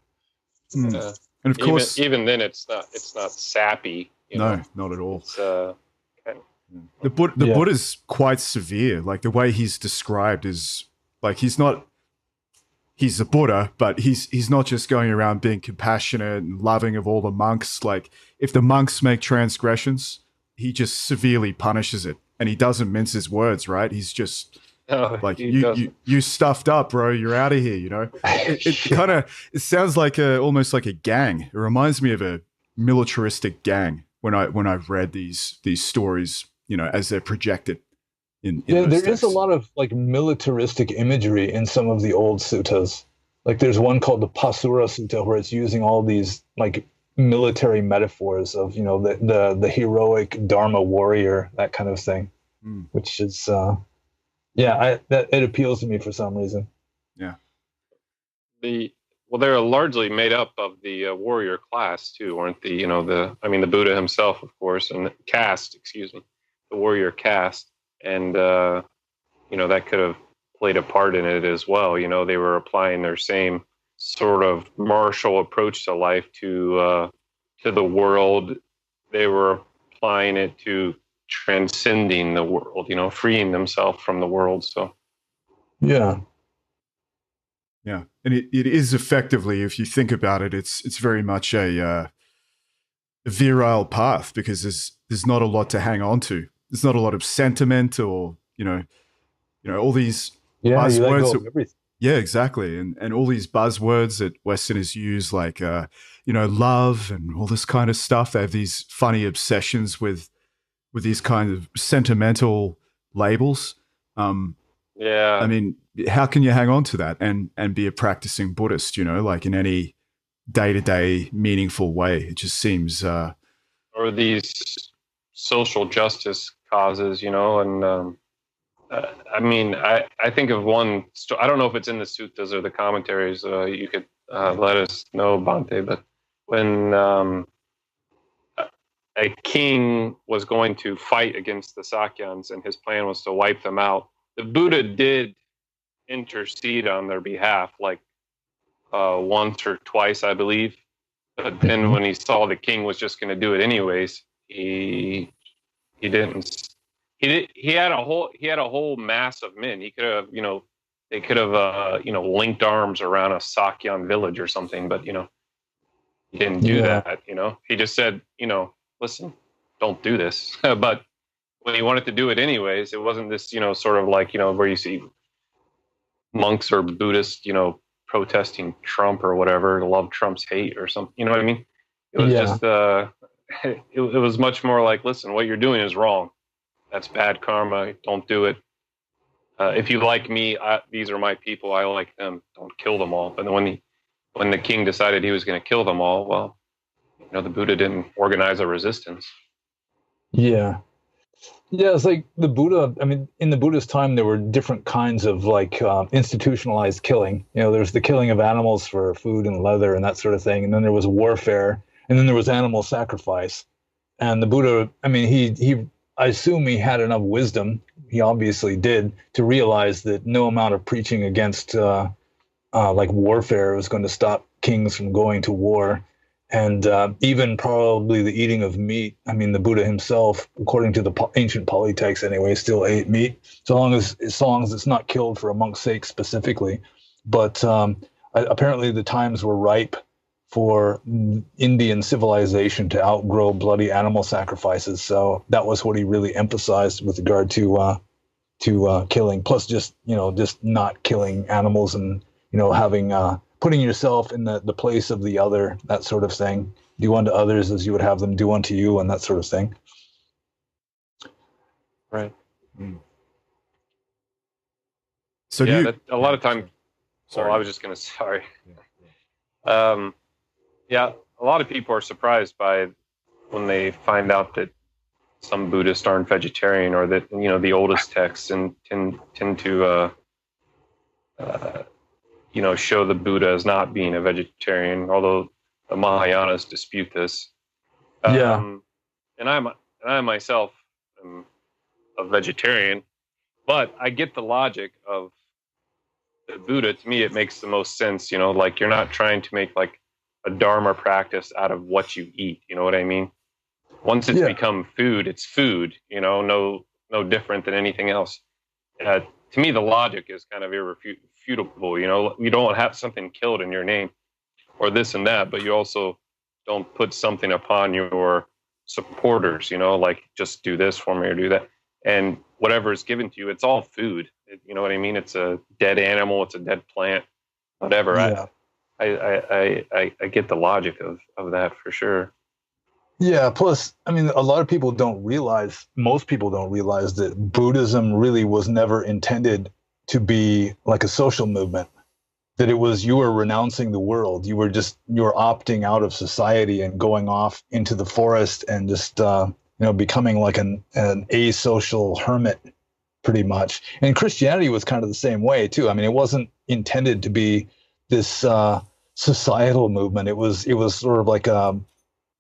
And of course, even then, it's not sappy. No, not at all. It's, the Buddha's quite severe. Like the way he's described is like he's a Buddha, but he's not just going around being compassionate and loving of all the monks. Like if the monks make transgressions, he just severely punishes it, and he doesn't mince his words. Right? He's just like you stuffed up, bro. You're out of here. You know, it sounds like almost like a gang. It reminds me of a militaristic gang when I've read these stories. You know, as they're projected. There is a lot of like militaristic imagery in some of the old suttas. Like there's one called the Pasura Sutta where it's using all these like military metaphors of, you know, the heroic Dharma warrior, that kind of thing, which is, it appeals to me for some reason. Yeah. They're largely made up of the warrior class too, weren't they? You know, the Buddha himself, of course, and the caste, the warrior caste. And, that could have played a part in it as well. You know, they were applying their same sort of martial approach to life to the world. They were applying it to transcending the world, you know, freeing themselves from the world. So, yeah. Yeah. And it is effectively, if you think about it, it's very much a virile path because there's not a lot to hang on to. There's not a lot of sentiment or, you know, all these buzzwords. Yeah, exactly. And all these buzzwords that Westerners use, like, love and all this kind of stuff. They have these funny obsessions with these kind of sentimental labels. Yeah. I mean, how can you hang on to that and be a practicing Buddhist, you know, like in any day-to-day meaningful way? It just seems... or these social justice causes, you know, and I think of one. I don't know if it's in the suttas or the commentaries. You could let us know, Bhante. But when a king was going to fight against the Sakyans, and his plan was to wipe them out, the Buddha did intercede on their behalf, like once or twice, I believe. But then when he saw the king was just going to do it anyways, he didn't. He had a whole mass of men. He could have, you know, they could have, linked arms around a Sakyan village or something. But, you know, he didn't do that. You know, he just said, you know, listen, don't do this. But when he wanted to do it anyways, it wasn't this, you know, sort of like, you know, where you see monks or Buddhists, you know, protesting Trump or whatever, love Trump's hate or something. You know what I mean? It was just, it was much more like, listen, what you're doing is wrong. That's bad karma. Don't do it. If you like me, these are my people. I like them. Don't kill them all. But when the king decided he was going to kill them all, well, you know, the Buddha didn't organize a resistance. Yeah. Yeah, it's like the Buddha. I mean, in the Buddhist time, there were different kinds of like institutionalized killing. You know, there's the killing of animals for food and leather and that sort of thing. And then there was warfare. And then there was animal sacrifice. And the Buddha, I mean, I assume he had enough wisdom, he obviously did, to realize that no amount of preaching against like warfare was going to stop kings from going to war. And even probably the eating of meat. I mean, the Buddha himself, according to the ancient Pali texts anyway, still ate meat, so long as it's not killed for a monk's sake specifically. But apparently the times were ripe for Indian civilization to outgrow bloody animal sacrifices. So that was what he really emphasized with regard to killing. Plus, just not killing animals and having putting yourself in the place of the other, that sort of thing. Do unto others as you would have them do unto you, and that sort of thing. Right. So a lot of time. Sorry, I was just going to. Sorry. Yeah, a lot of people are surprised by when they find out that some Buddhists aren't vegetarian, or that the oldest texts and tend to show the Buddha as not being a vegetarian, although the Mahayanas dispute this. And I myself am a vegetarian, but I get the logic of the Buddha. To me, it makes the most sense. Like, you're not trying to make like a dharma practice out of what you eat. You know what I mean? Once it's become food, it's food. You know, no different than anything else. To me, the logic is kind of irrefutable. You know, you don't have something killed in your name or this and that, but you also don't put something upon your supporters, you know, like just do this for me or do that. And whatever is given to you, it's all food. You know what I mean? It's a dead animal, it's a dead plant, whatever. Yeah. I get the logic of that for sure. Yeah. Plus, I mean, a lot of people most people don't realize that Buddhism really was never intended to be like a social movement, that it was, you were renouncing the world. You were opting out of society and going off into the forest and just, becoming like an asocial hermit pretty much. And Christianity was kind of the same way too. I mean, it wasn't intended to be this, societal movement. It was sort of like a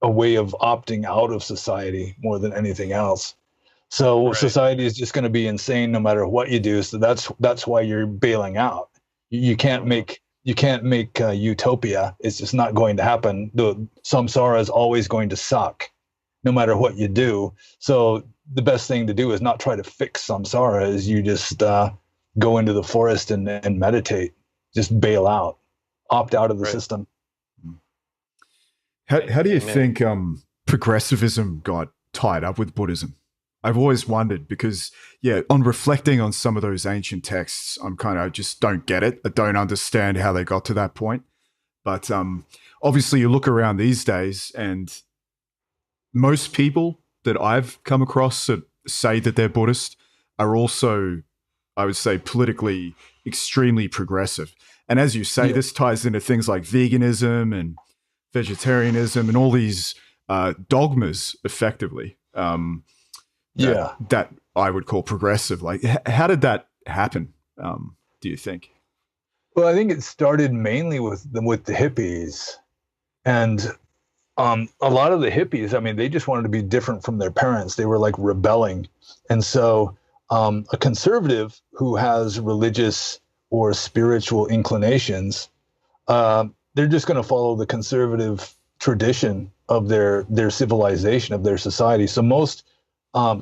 way of opting out of society more than anything else. So right. Society is just going to be insane no matter what you do. So that's why you're bailing out. You can't make utopia. It's just not going to happen. The samsara is always going to suck no matter what you do. So the best thing to do is not try to fix samsara, is you just go into the forest and meditate, just bail out, opt out of the system. How do you think progressivism got tied up with Buddhism? I've always wondered because, on reflecting on some of those ancient texts, I just don't get it. I don't understand how they got to that point. But obviously you look around these days and most people that I've come across that say that they're Buddhist are also, I would say, politically extremely progressive. And as you say, this ties into things like veganism and vegetarianism and all these dogmas effectively. That I would call progressive. Like, how did that happen? Do you think? Well, I think it started mainly with the hippies, and a lot of the hippies. I mean, they just wanted to be different from their parents. They were like rebelling, and so a conservative who has religious or spiritual inclinations, they're just going to follow the conservative tradition of their civilization, of their society. So most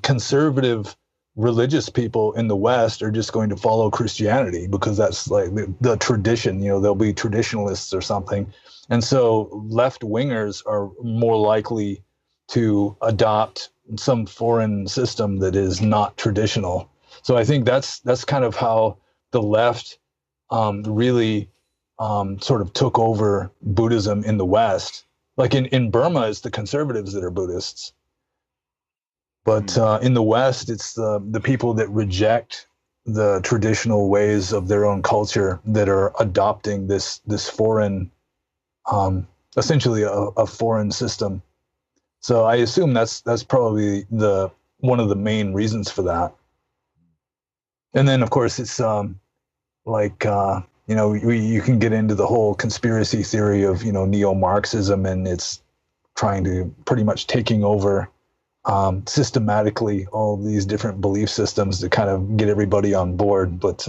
conservative religious people in the West are just going to follow Christianity because that's like the tradition. They'll be traditionalists or something. And so left-wingers are more likely to adopt some foreign system that is not traditional. So I think that's kind of how the left really sort of took over Buddhism in the West. Like in Burma, it's the conservatives that are Buddhists. But in the West, it's the people that reject the traditional ways of their own culture that are adopting this foreign, essentially a foreign system. So I assume that's probably one of the main reasons for that. And then, of course, it's you can get into the whole conspiracy theory of neo-Marxism, and it's trying to pretty much taking over systematically all these different belief systems to kind of get everybody on board. But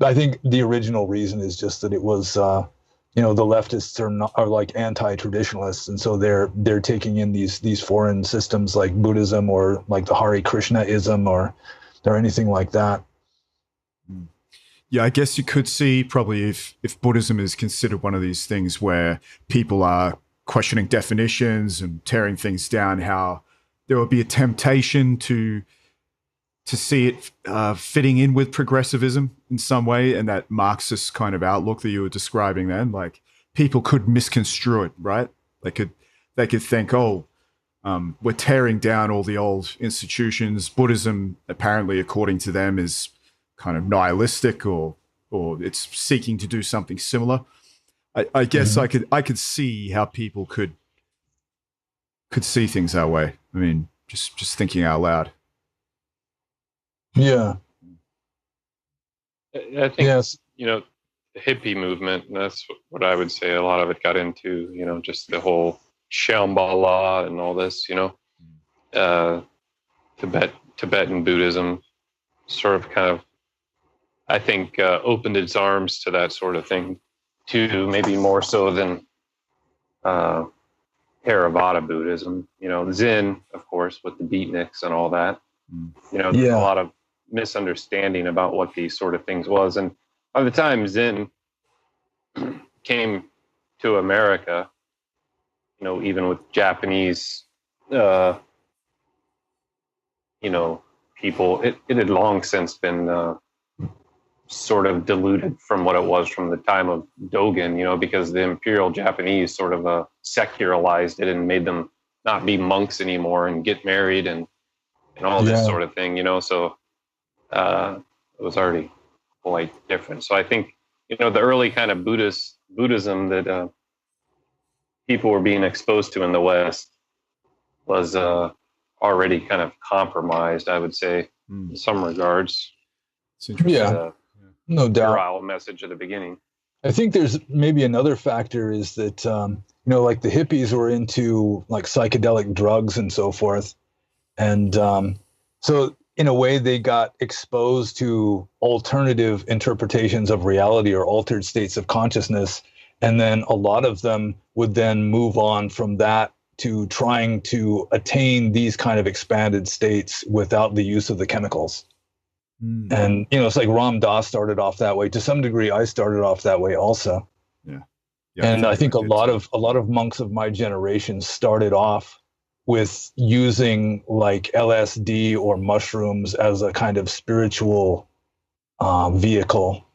I think the original reason is just that it was, the leftists are like anti-traditionalists, and so they're taking in these foreign systems like Buddhism or like the Hare Krishnaism or anything like that. Yeah, I guess you could see probably if Buddhism is considered one of these things where people are questioning definitions and tearing things down, how there would be a temptation to see it fitting in with progressivism in some way, and that Marxist kind of outlook that you were describing then, like people could misconstrue it, right? They could think, we're tearing down all the old institutions. Buddhism, apparently, according to them, is kind of nihilistic or it's seeking to do something similar. I guess I could see how people could see things that way. I mean, just thinking out loud. Yeah. I think, the hippie movement, and that's what I would say a lot of it got into, just the whole Shambhala and all this, Tibetan Buddhism sort of kind of, I think, opened its arms to that sort of thing too, maybe more so than uh, Theravada Buddhism, Zen, of course, with the beatniks and all that. There's a lot of misunderstanding about what these sort of things was. And by the time Zen came to America, even with Japanese, people, it had long since been sort of diluted from what it was from the time of Dogen, because the Imperial Japanese sort of secularized it and made them not be monks anymore and get married and all this sort of thing, So it was already quite different. So I think, the early kind of Buddhism that people were being exposed to in the West was already kind of compromised, I would say, in some regards. It's interesting. No doubt. Virile message at the beginning. I think there's maybe another factor is that, like the hippies were into like psychedelic drugs and so forth. And so in a way they got exposed to alternative interpretations of reality or altered states of consciousness. And then a lot of them would then move on from that to trying to attain these kind of expanded states without the use of the chemicals. And, it's like Ram Dass started off that way. To some degree, I started off that way also. Yeah. And I think a lot of monks of my generation started off with using like LSD or mushrooms as a kind of spiritual vehicle.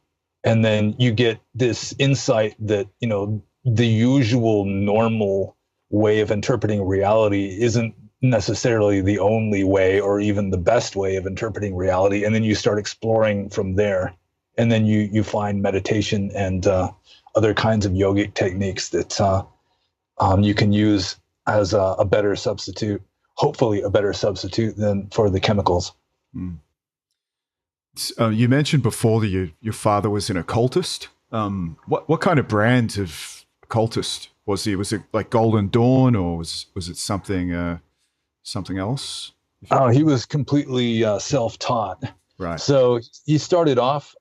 And then you get this insight that, the usual normal way of interpreting reality isn't necessarily the only way or even the best way of interpreting reality. And then you start exploring from there. And then you find meditation and other kinds of yogic techniques that you can use as a better substitute, hopefully a better substitute than for the chemicals. You mentioned before that your father was an occultist. What kind of brand of occultist was he? Was it like Golden Dawn, or was it something else? Oh, he was completely self-taught. Right. So he started off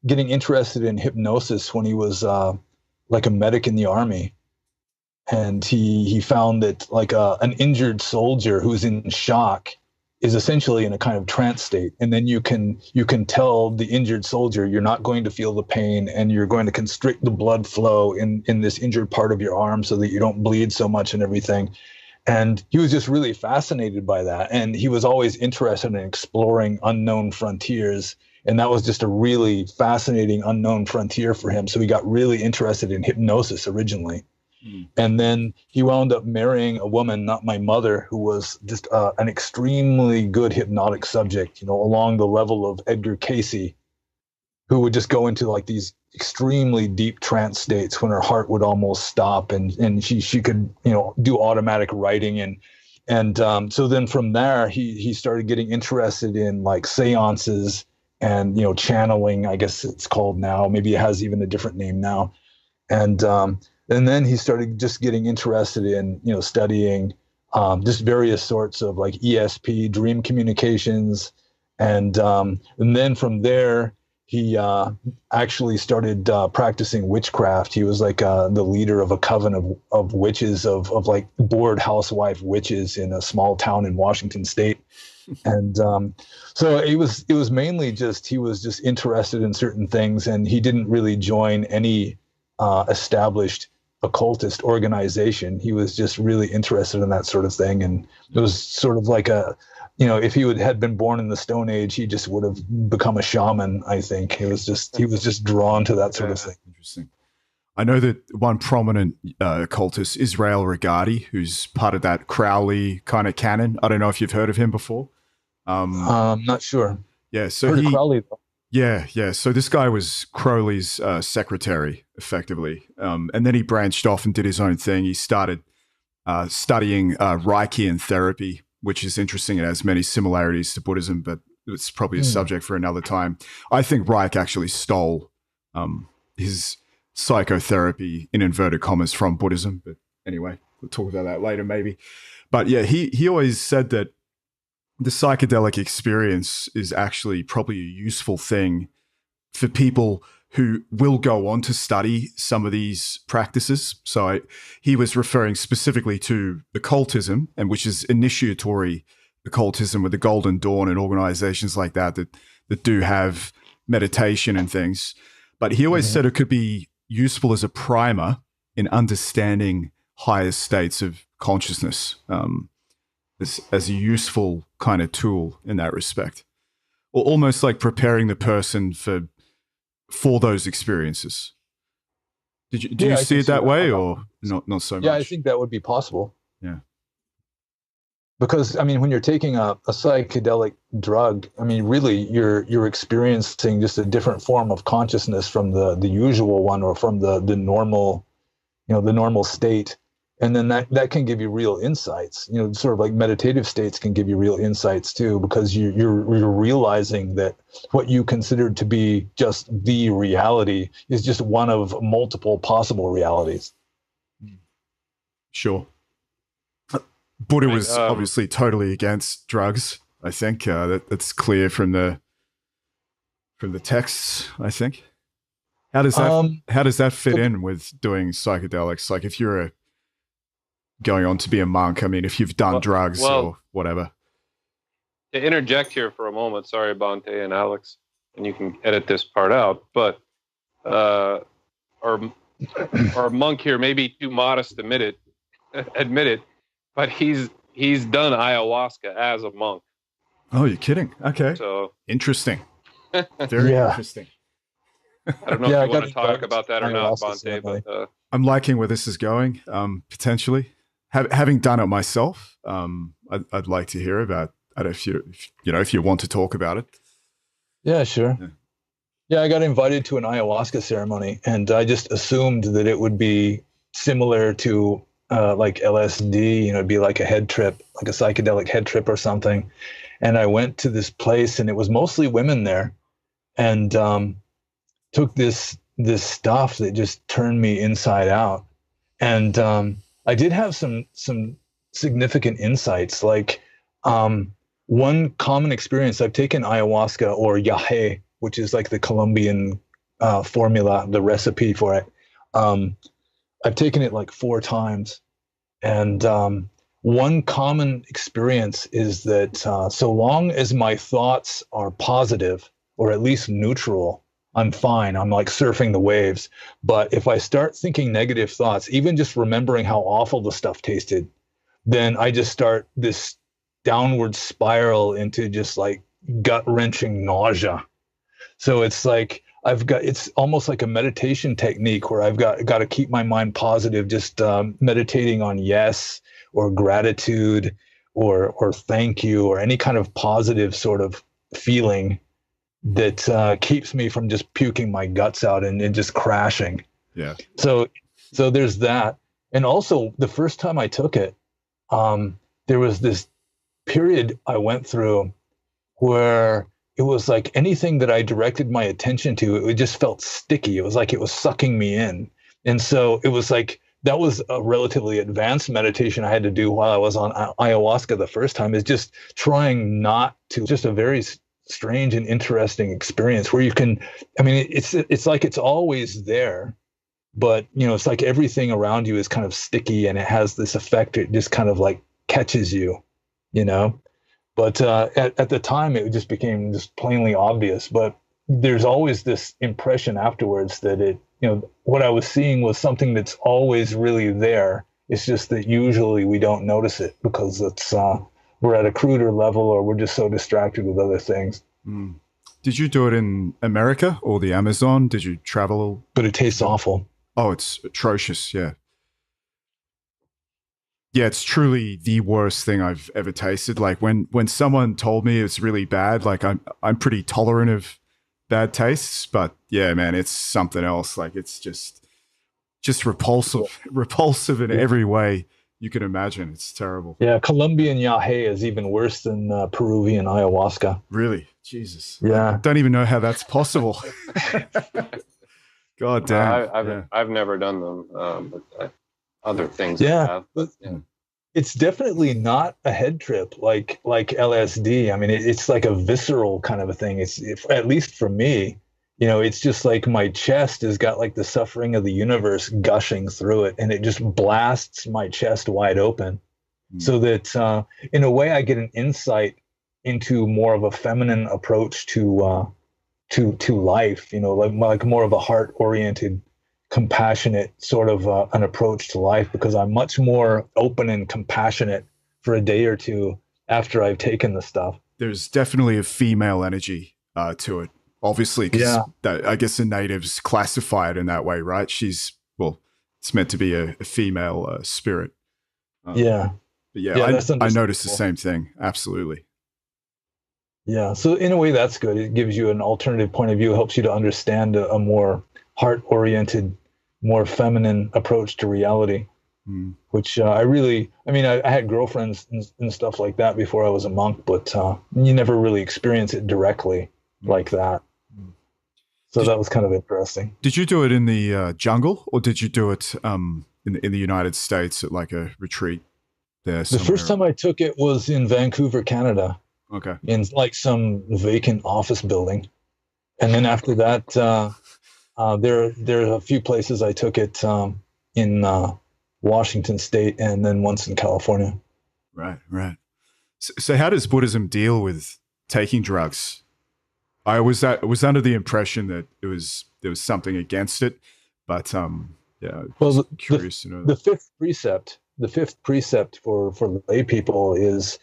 getting interested in hypnosis when he was like a medic in the army. And he found that like an injured soldier who's in shock is essentially in a kind of trance state. And then you can tell the injured soldier you're not going to feel the pain, and you're going to constrict the blood flow in this injured part of your arm so that you don't bleed so much and everything. And he was just really fascinated by that. And he was always interested in exploring unknown frontiers. And that was just a really fascinating unknown frontier for him. So he got really interested in hypnosis originally. And then he wound up marrying a woman, not my mother, who was just an extremely good hypnotic subject, along the level of Edgar Cayce, who would just go into like these extremely deep trance states when her heart would almost stop, and she could do automatic writing, and so then from there he started getting interested in like seances and channeling, I guess it's called now, maybe it has even a different name now, and then he started just getting interested in studying just various sorts of like ESP, dream communications, and then from there he actually started practicing witchcraft. He was like the leader of a coven of witches, of like bored housewife witches in a small town in Washington State. And so it was mainly just, he was just interested in certain things, and he didn't really join any established occultist organization. He was just really interested in that sort of thing. And it was sort of like if he had been born in the Stone Age, he just would have become a shaman, I think. He was just drawn to that sort of thing. Interesting. I know that one prominent occultist, Israel Regardie, who's part of that Crowley kind of canon. I don't know if you've heard of him before. I'm not sure. Yeah, so heard of Crowley, though. Yeah. So this guy was Crowley's secretary, effectively. And then he branched off and did his own thing. He started studying Reichian therapy, which is interesting. It has many similarities to Buddhism, but it's probably a subject for another time. I think Reich actually stole his psychotherapy, in inverted commas, from Buddhism. But anyway, we'll talk about that later maybe. But yeah, he always said that the psychedelic experience is actually probably a useful thing for people who will go on to study some of these practices. So he was referring specifically to occultism, and which is initiatory occultism with the Golden Dawn and organizations like that do have meditation and things. But he always said it could be useful as a primer in understanding higher states of consciousness, as a useful kind of tool in that respect, or almost like preparing the person for those experiences. Do you see it that way, or not so much? Yeah, I think that would be possible. Yeah. Because, I mean, when you're taking a psychedelic drug, I mean, really, you're experiencing just a different form of consciousness from the usual one, or from the normal, the normal state. And then that can give you real insights. Sort of like meditative states can give you real insights too, because you're realizing that what you considered to be just the reality is just one of multiple possible realities. Sure. Buddha was obviously totally against drugs. I think that's clear from the texts. I think. How does that fit in with doing psychedelics? Like, if you're going on to be a monk, I mean, if you've done drugs or whatever. To interject here for a moment, sorry, Bhante and Alex, and you can edit this part out, but our monk here may be too modest to admit it, but he's done ayahuasca as a monk. Oh, you're kidding? Okay. So interesting. Very interesting. I don't know if you want to talk about that or not, Bhante, but I'm liking where this is going, potentially. Having done it myself, I'd like to hear about it if you want to talk about it. Yeah, sure. Yeah, I got invited to an ayahuasca ceremony, and I just assumed that it would be similar to like LSD. It'd be like a head trip, like a psychedelic head trip or something. And I went to this place, and it was mostly women there, and took this stuff that just turned me inside out. And I did have some significant insights. Like one common experience, I've taken ayahuasca, or yahe, which is like the Colombian formula, the recipe for it. I've taken it like 4 times. And one common experience is that so long as my thoughts are positive, or at least neutral, I'm fine. I'm like surfing the waves. But if I start thinking negative thoughts, even just remembering how awful the stuff tasted, then I just start this downward spiral into just like gut-wrenching nausea. So it's like it's almost like a meditation technique where I've got to keep my mind positive, just meditating on yes, or gratitude, or thank you, or any kind of positive sort of feeling that keeps me from just puking my guts out and just crashing. Yeah. So there's that. And also, the first time I took it, there was this period I went through where it was like anything that I directed my attention to, it just felt sticky. It was like it was sucking me in. And so it was like, that was a relatively advanced meditation I had to do while I was on ayahuasca the first time, is just trying not to, just a very strange and interesting experience where you can, I mean, it's like it's always there, but it's like everything around you is kind of sticky, and it has this effect. It just kind of like catches you, but at the time it just became just plainly obvious. But there's always this impression afterwards that it, what I was seeing was something that's always really there. It's just that usually we don't notice it because it's we're at a cruder level, or we're just so distracted with other things. Mm. Did you do it in America or the Amazon? Did you travel? But it tastes awful. Oh, it's atrocious. Yeah. Yeah, it's truly the worst thing I've ever tasted. Like when someone told me it's really bad, like I'm pretty tolerant of bad tastes, but yeah, man, it's something else. Like it's just repulsive in every way you can imagine. It's terrible. Yeah, Colombian yahe is even worse than Peruvian ayahuasca. Really? Jesus. Yeah. I don't even know how that's possible. God damn. I've never done them, but other things. Yeah, but it's definitely not a head trip like LSD. I mean, it's like a visceral kind of a thing. At least for me, it's just like my chest has got like the suffering of the universe gushing through it, and it just blasts my chest wide open, so that in a way I get an insight into more of a feminine approach to life, like more of a heart-oriented, compassionate sort of an approach to life, because I'm much more open and compassionate for a day or two after I've taken the stuff. There's definitely a female energy to it, obviously, because I guess the natives classify it in that way, right? It's meant to be a female spirit. Yeah. But yeah, I noticed the same thing. Absolutely. Yeah. So in a way, that's good. It gives you an alternative point of view, helps you to understand a more heart-oriented, more feminine approach to reality, which I had girlfriends and stuff like that before I was a monk, but you never really experience it directly like that. So that was kind of interesting. Did you do it in the jungle, or did you do it in the United States at like a retreat there? The first time I took it was in Vancouver, Canada. Okay. In like some vacant office building. And then after that, there are a few places I took it in Washington State, and then once in California. Right. So how does Buddhism deal with taking drugs? I was under the impression that there was something against it, but well, curious to know. The fifth precept for lay people is,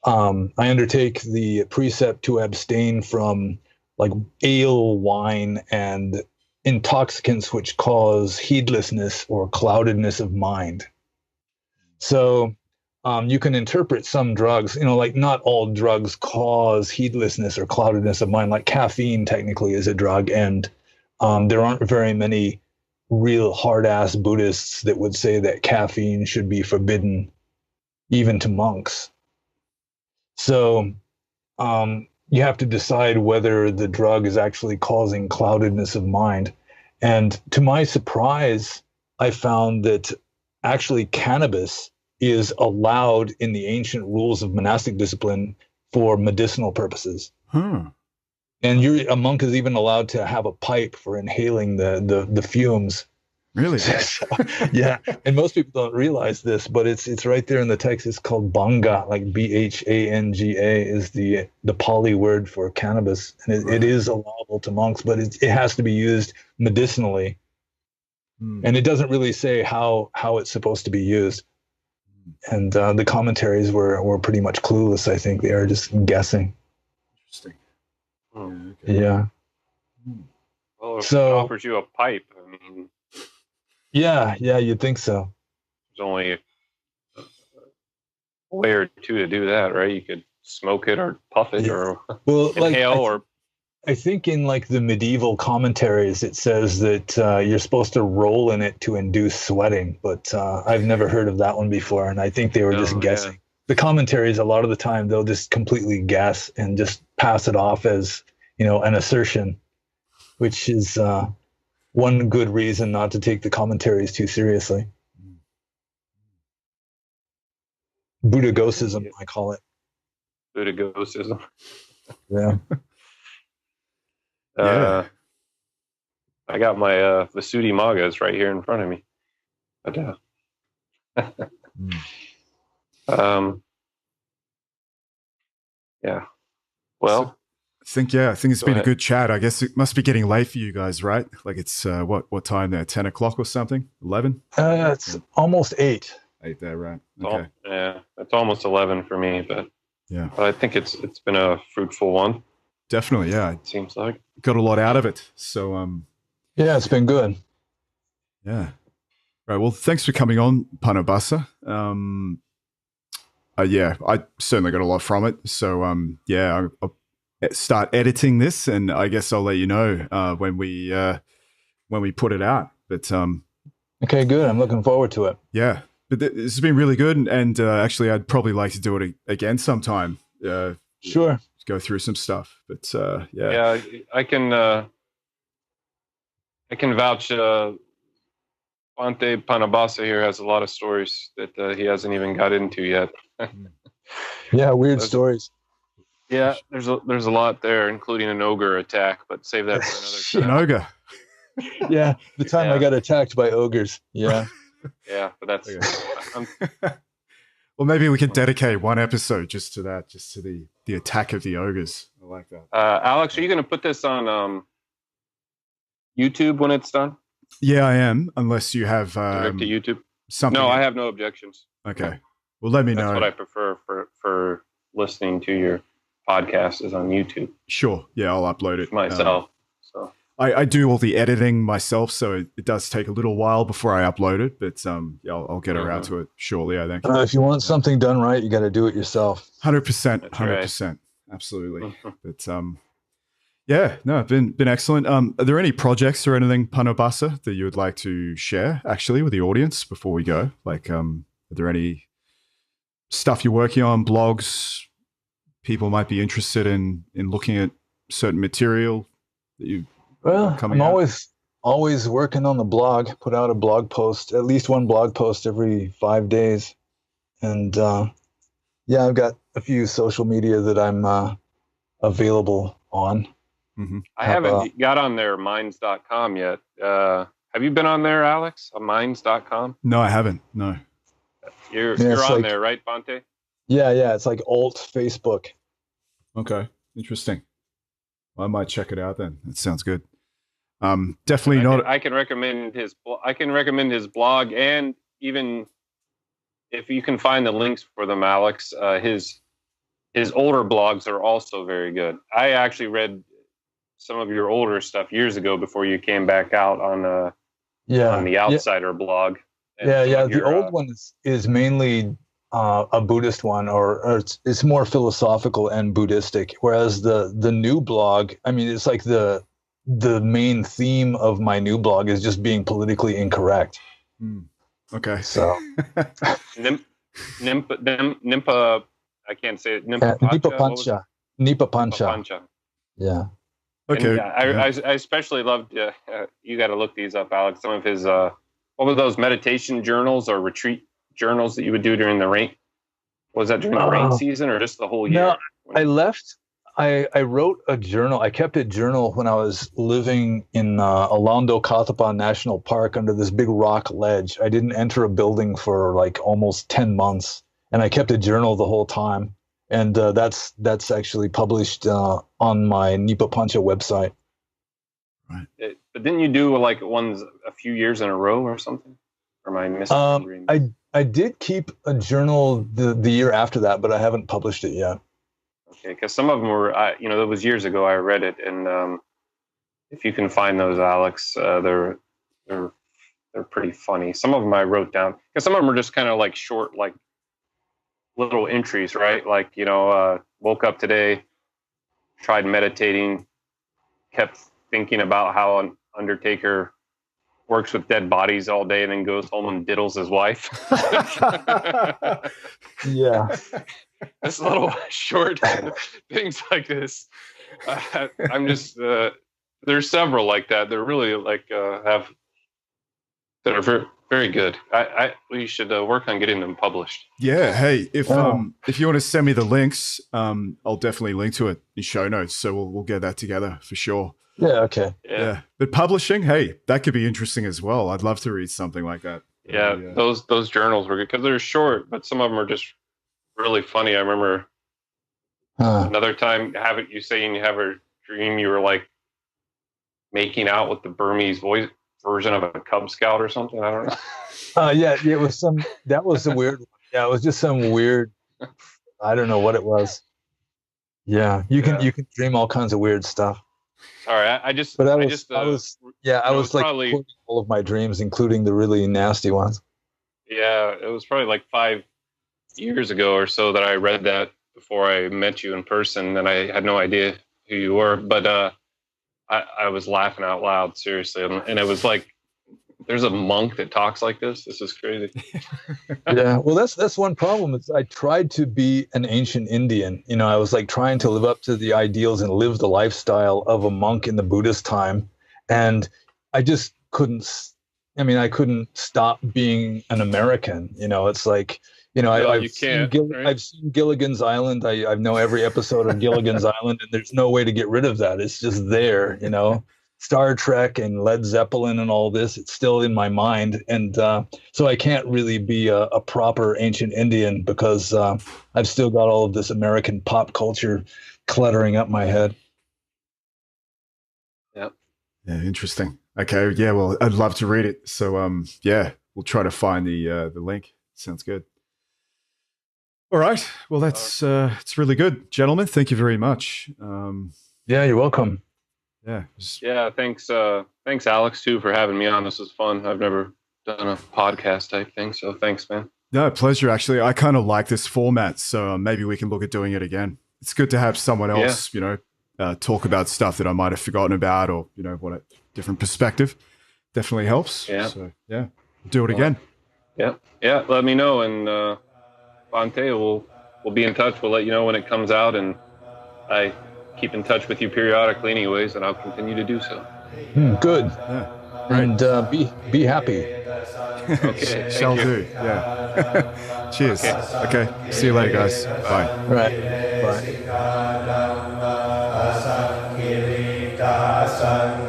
I undertake the precept to abstain from like ale, wine, and intoxicants which cause heedlessness or cloudedness of mind. So you can interpret some drugs, like not all drugs cause heedlessness or cloudedness of mind. Like caffeine technically is a drug, and there aren't very many real hard-ass Buddhists that would say that caffeine should be forbidden even to monks. So you have to decide whether the drug is actually causing cloudedness of mind. And to my surprise, I found that actually cannabis is allowed in the ancient rules of monastic discipline for medicinal purposes. And a monk is even allowed to have a pipe for inhaling the fumes. Really? So, yeah. And most people don't realize this, but it's right there in the text. It's called bhanga, like Bhanga is the Pali word for cannabis. And it is allowable to monks, but it has to be used medicinally. And it doesn't really say how it's supposed to be used. And the commentaries were pretty much clueless, I think. They are just guessing. Interesting. Yeah. Well, if it offers you a pipe, I mean... Yeah, you'd think so. There's only a way or two to do that, right? You could smoke it or puff it or inhale I think in like the medieval commentaries, it says that you're supposed to roll in it to induce sweating, but I've never heard of that one before, and I think they were just guessing. Yeah. The commentaries, a lot of the time, they'll just completely guess and just pass it off as, an assertion, which is one good reason not to take the commentaries too seriously. Buddha-gnosticism, I call it. Buddha-gnosticism. Yeah. I got my Visuddhi Maggas right here in front of me. But, yeah. Well, I think it's been a good chat. I guess it must be getting late for you guys, right? Like it's what time there? 10 o'clock or something? 11? It's almost 8. 8 there, right? Okay. It's almost 11 for me, but I think it's been a fruitful one. Definitely, yeah. It seems like got a lot out of it. So yeah, it's been good. Yeah. Right. Well, thanks for coming on, Pannobhasa. I certainly got a lot from it. So I'll start editing this, and I guess I'll let you know when we put it out. But okay, good. I'm looking forward to it. Yeah, but this has been really good, and actually, I'd probably like to do it again sometime. Sure. Go through some stuff, but I can vouch. Bhante Pannobhasa here has a lot of stories that he hasn't even got into yet. Yeah, weird stories. Yeah, there's a lot there, including an ogre attack, but save that for An another ogre. Yeah, the time I Yeah. got attacked by ogres. Yeah. Yeah, but that's Okay. Well, maybe we could dedicate one episode just to that, just to the attack of the ogres. I like that. Alex, are you going to put this on YouTube when it's done? Yeah, I am. Unless you have Direct to YouTube? something. No, I have no objections. Okay. Well, let me That's know. what I prefer for listening to your podcast is on YouTube Sure. Yeah, I'll upload it myself. So I do all the editing myself, so it does take a little while before I upload it, but yeah, I'll get around to it shortly, I think. If you want something done right, you got to do it yourself. 100%. That's right. 100%. Absolutely. But yeah, no, been excellent. Are there any projects or anything, Pannobhasa, that you would like to share actually with the audience before we go? Like, are there any stuff you're working on, blogs, people might be interested in looking at certain material that you Well, coming I'm out? always working on the blog. Put out a blog post, at least one blog post every 5 days, and yeah, I've got a few social media that I'm available on. Mm-hmm. I haven't got on their minds.com yet. Have you been on there, Alex? On minds.com? No, I haven't. No. You're it's on like- there, right, Ponte? Yeah, it's like alt Facebook. Okay. Interesting. I might check it out then. That sounds good. Definitely not. I can recommend his blog, and even if you can find the links for them, Alex, his older blogs are also very good. I actually read some of your older stuff years ago before you came back out on the Outsider blog. And Yeah. your, The old one is mainly a Buddhist one, or it's more philosophical and Buddhistic. Whereas the new blog, I mean, it's like the main theme of my new blog is just being politically incorrect. Okay. So Nimpa, I can't say it. Nipa Pancha. Pancha. Yeah. Okay. And, I especially loved. You got to look these up, Alex. Some of his what were those meditation journals or retreat journals that you would do during the rain? Was that during the rain season or just the whole year? No, I left. I wrote a journal. I kept a journal when I was living in Alondo Katapa National Park under this big rock ledge. I didn't enter a building for like almost 10 months, and I kept a journal the whole time. And that's actually published on my Nipa Pancha website. Right. But didn't you do like ones a few years in a row or something? Or am I missing? I did keep a journal the year after that, but I haven't published it yet. Okay, because some of them were, that was years ago. I read it, and if you can find those, Alex, they're pretty funny. Some of them I wrote down because some of them are just kind of like short, like little entries, right? Like woke up today, tried meditating, kept thinking about how an undertaker works with dead bodies all day and then goes home and diddles his wife. Yeah. This little short things like this. I'm just there's several like that. They're really like that are very, very good. We should work on getting them published. Yeah. Hey, if you want to send me the links, I'll definitely link to it in show notes. So we'll get that together for sure. Yeah. Okay. Yeah. But publishing, hey, that could be interesting as well. I'd love to read something like that. Yeah. Those journals were good because they're short, but some of them are just really funny. I remember another time you saying you have a dream you were like making out with the Burmese voice version of a Cub Scout or something. I don't know. Yeah, it was that was a weird one. Yeah, it was just some weird, I don't know what it was. Yeah, you can dream all kinds of weird stuff. Sorry, I was like probably quoting all of my dreams, including the really nasty ones. Yeah, it was probably like 5 years ago or so that I read that before I met you in person, and I had no idea who you were, but I was laughing out loud, seriously, and it was like, there's a monk that talks like this. This is crazy. Yeah, well, that's one problem. Is I tried to be an ancient Indian. I was like trying to live up to the ideals and live the lifestyle of a monk in the Buddhist time, and I just couldn't. I couldn't stop being an American. It's like You know, No, I've you seen can't, right? I've seen Gilligan's Island. I know every episode of Gilligan's Island, and there's no way to get rid of that. It's just there, you know. Star Trek and Led Zeppelin and all this, it's still in my mind. And so I can't really be a proper ancient Indian because I've still got all of this American pop culture cluttering up my head. Yep. Yeah, interesting. Okay, yeah, well, I'd love to read it. So, yeah, we'll try to find the link. Sounds good. All right. Well, that's it's really good, gentlemen. Thank you very much. Yeah, you're welcome. Yeah. Yeah, thanks Alex too for having me on. This was fun. I've never done a podcast type thing, so thanks, man. No, pleasure. Actually, I kind of like this format, so maybe we can look at doing it again. It's good to have someone else, you know, talk about stuff that I might have forgotten about, or you know, what a different perspective. Definitely helps. Yeah. So yeah, do it again. Yeah. Let me know, and Bante, we'll be in touch. We'll let you know when it comes out, and I keep in touch with you periodically, anyways, and I'll continue to do so. Good. Yeah. And be happy. Okay. Shall thank you. do. Yeah. Cheers. Okay. See you later, guys. Bye. Right. Bye.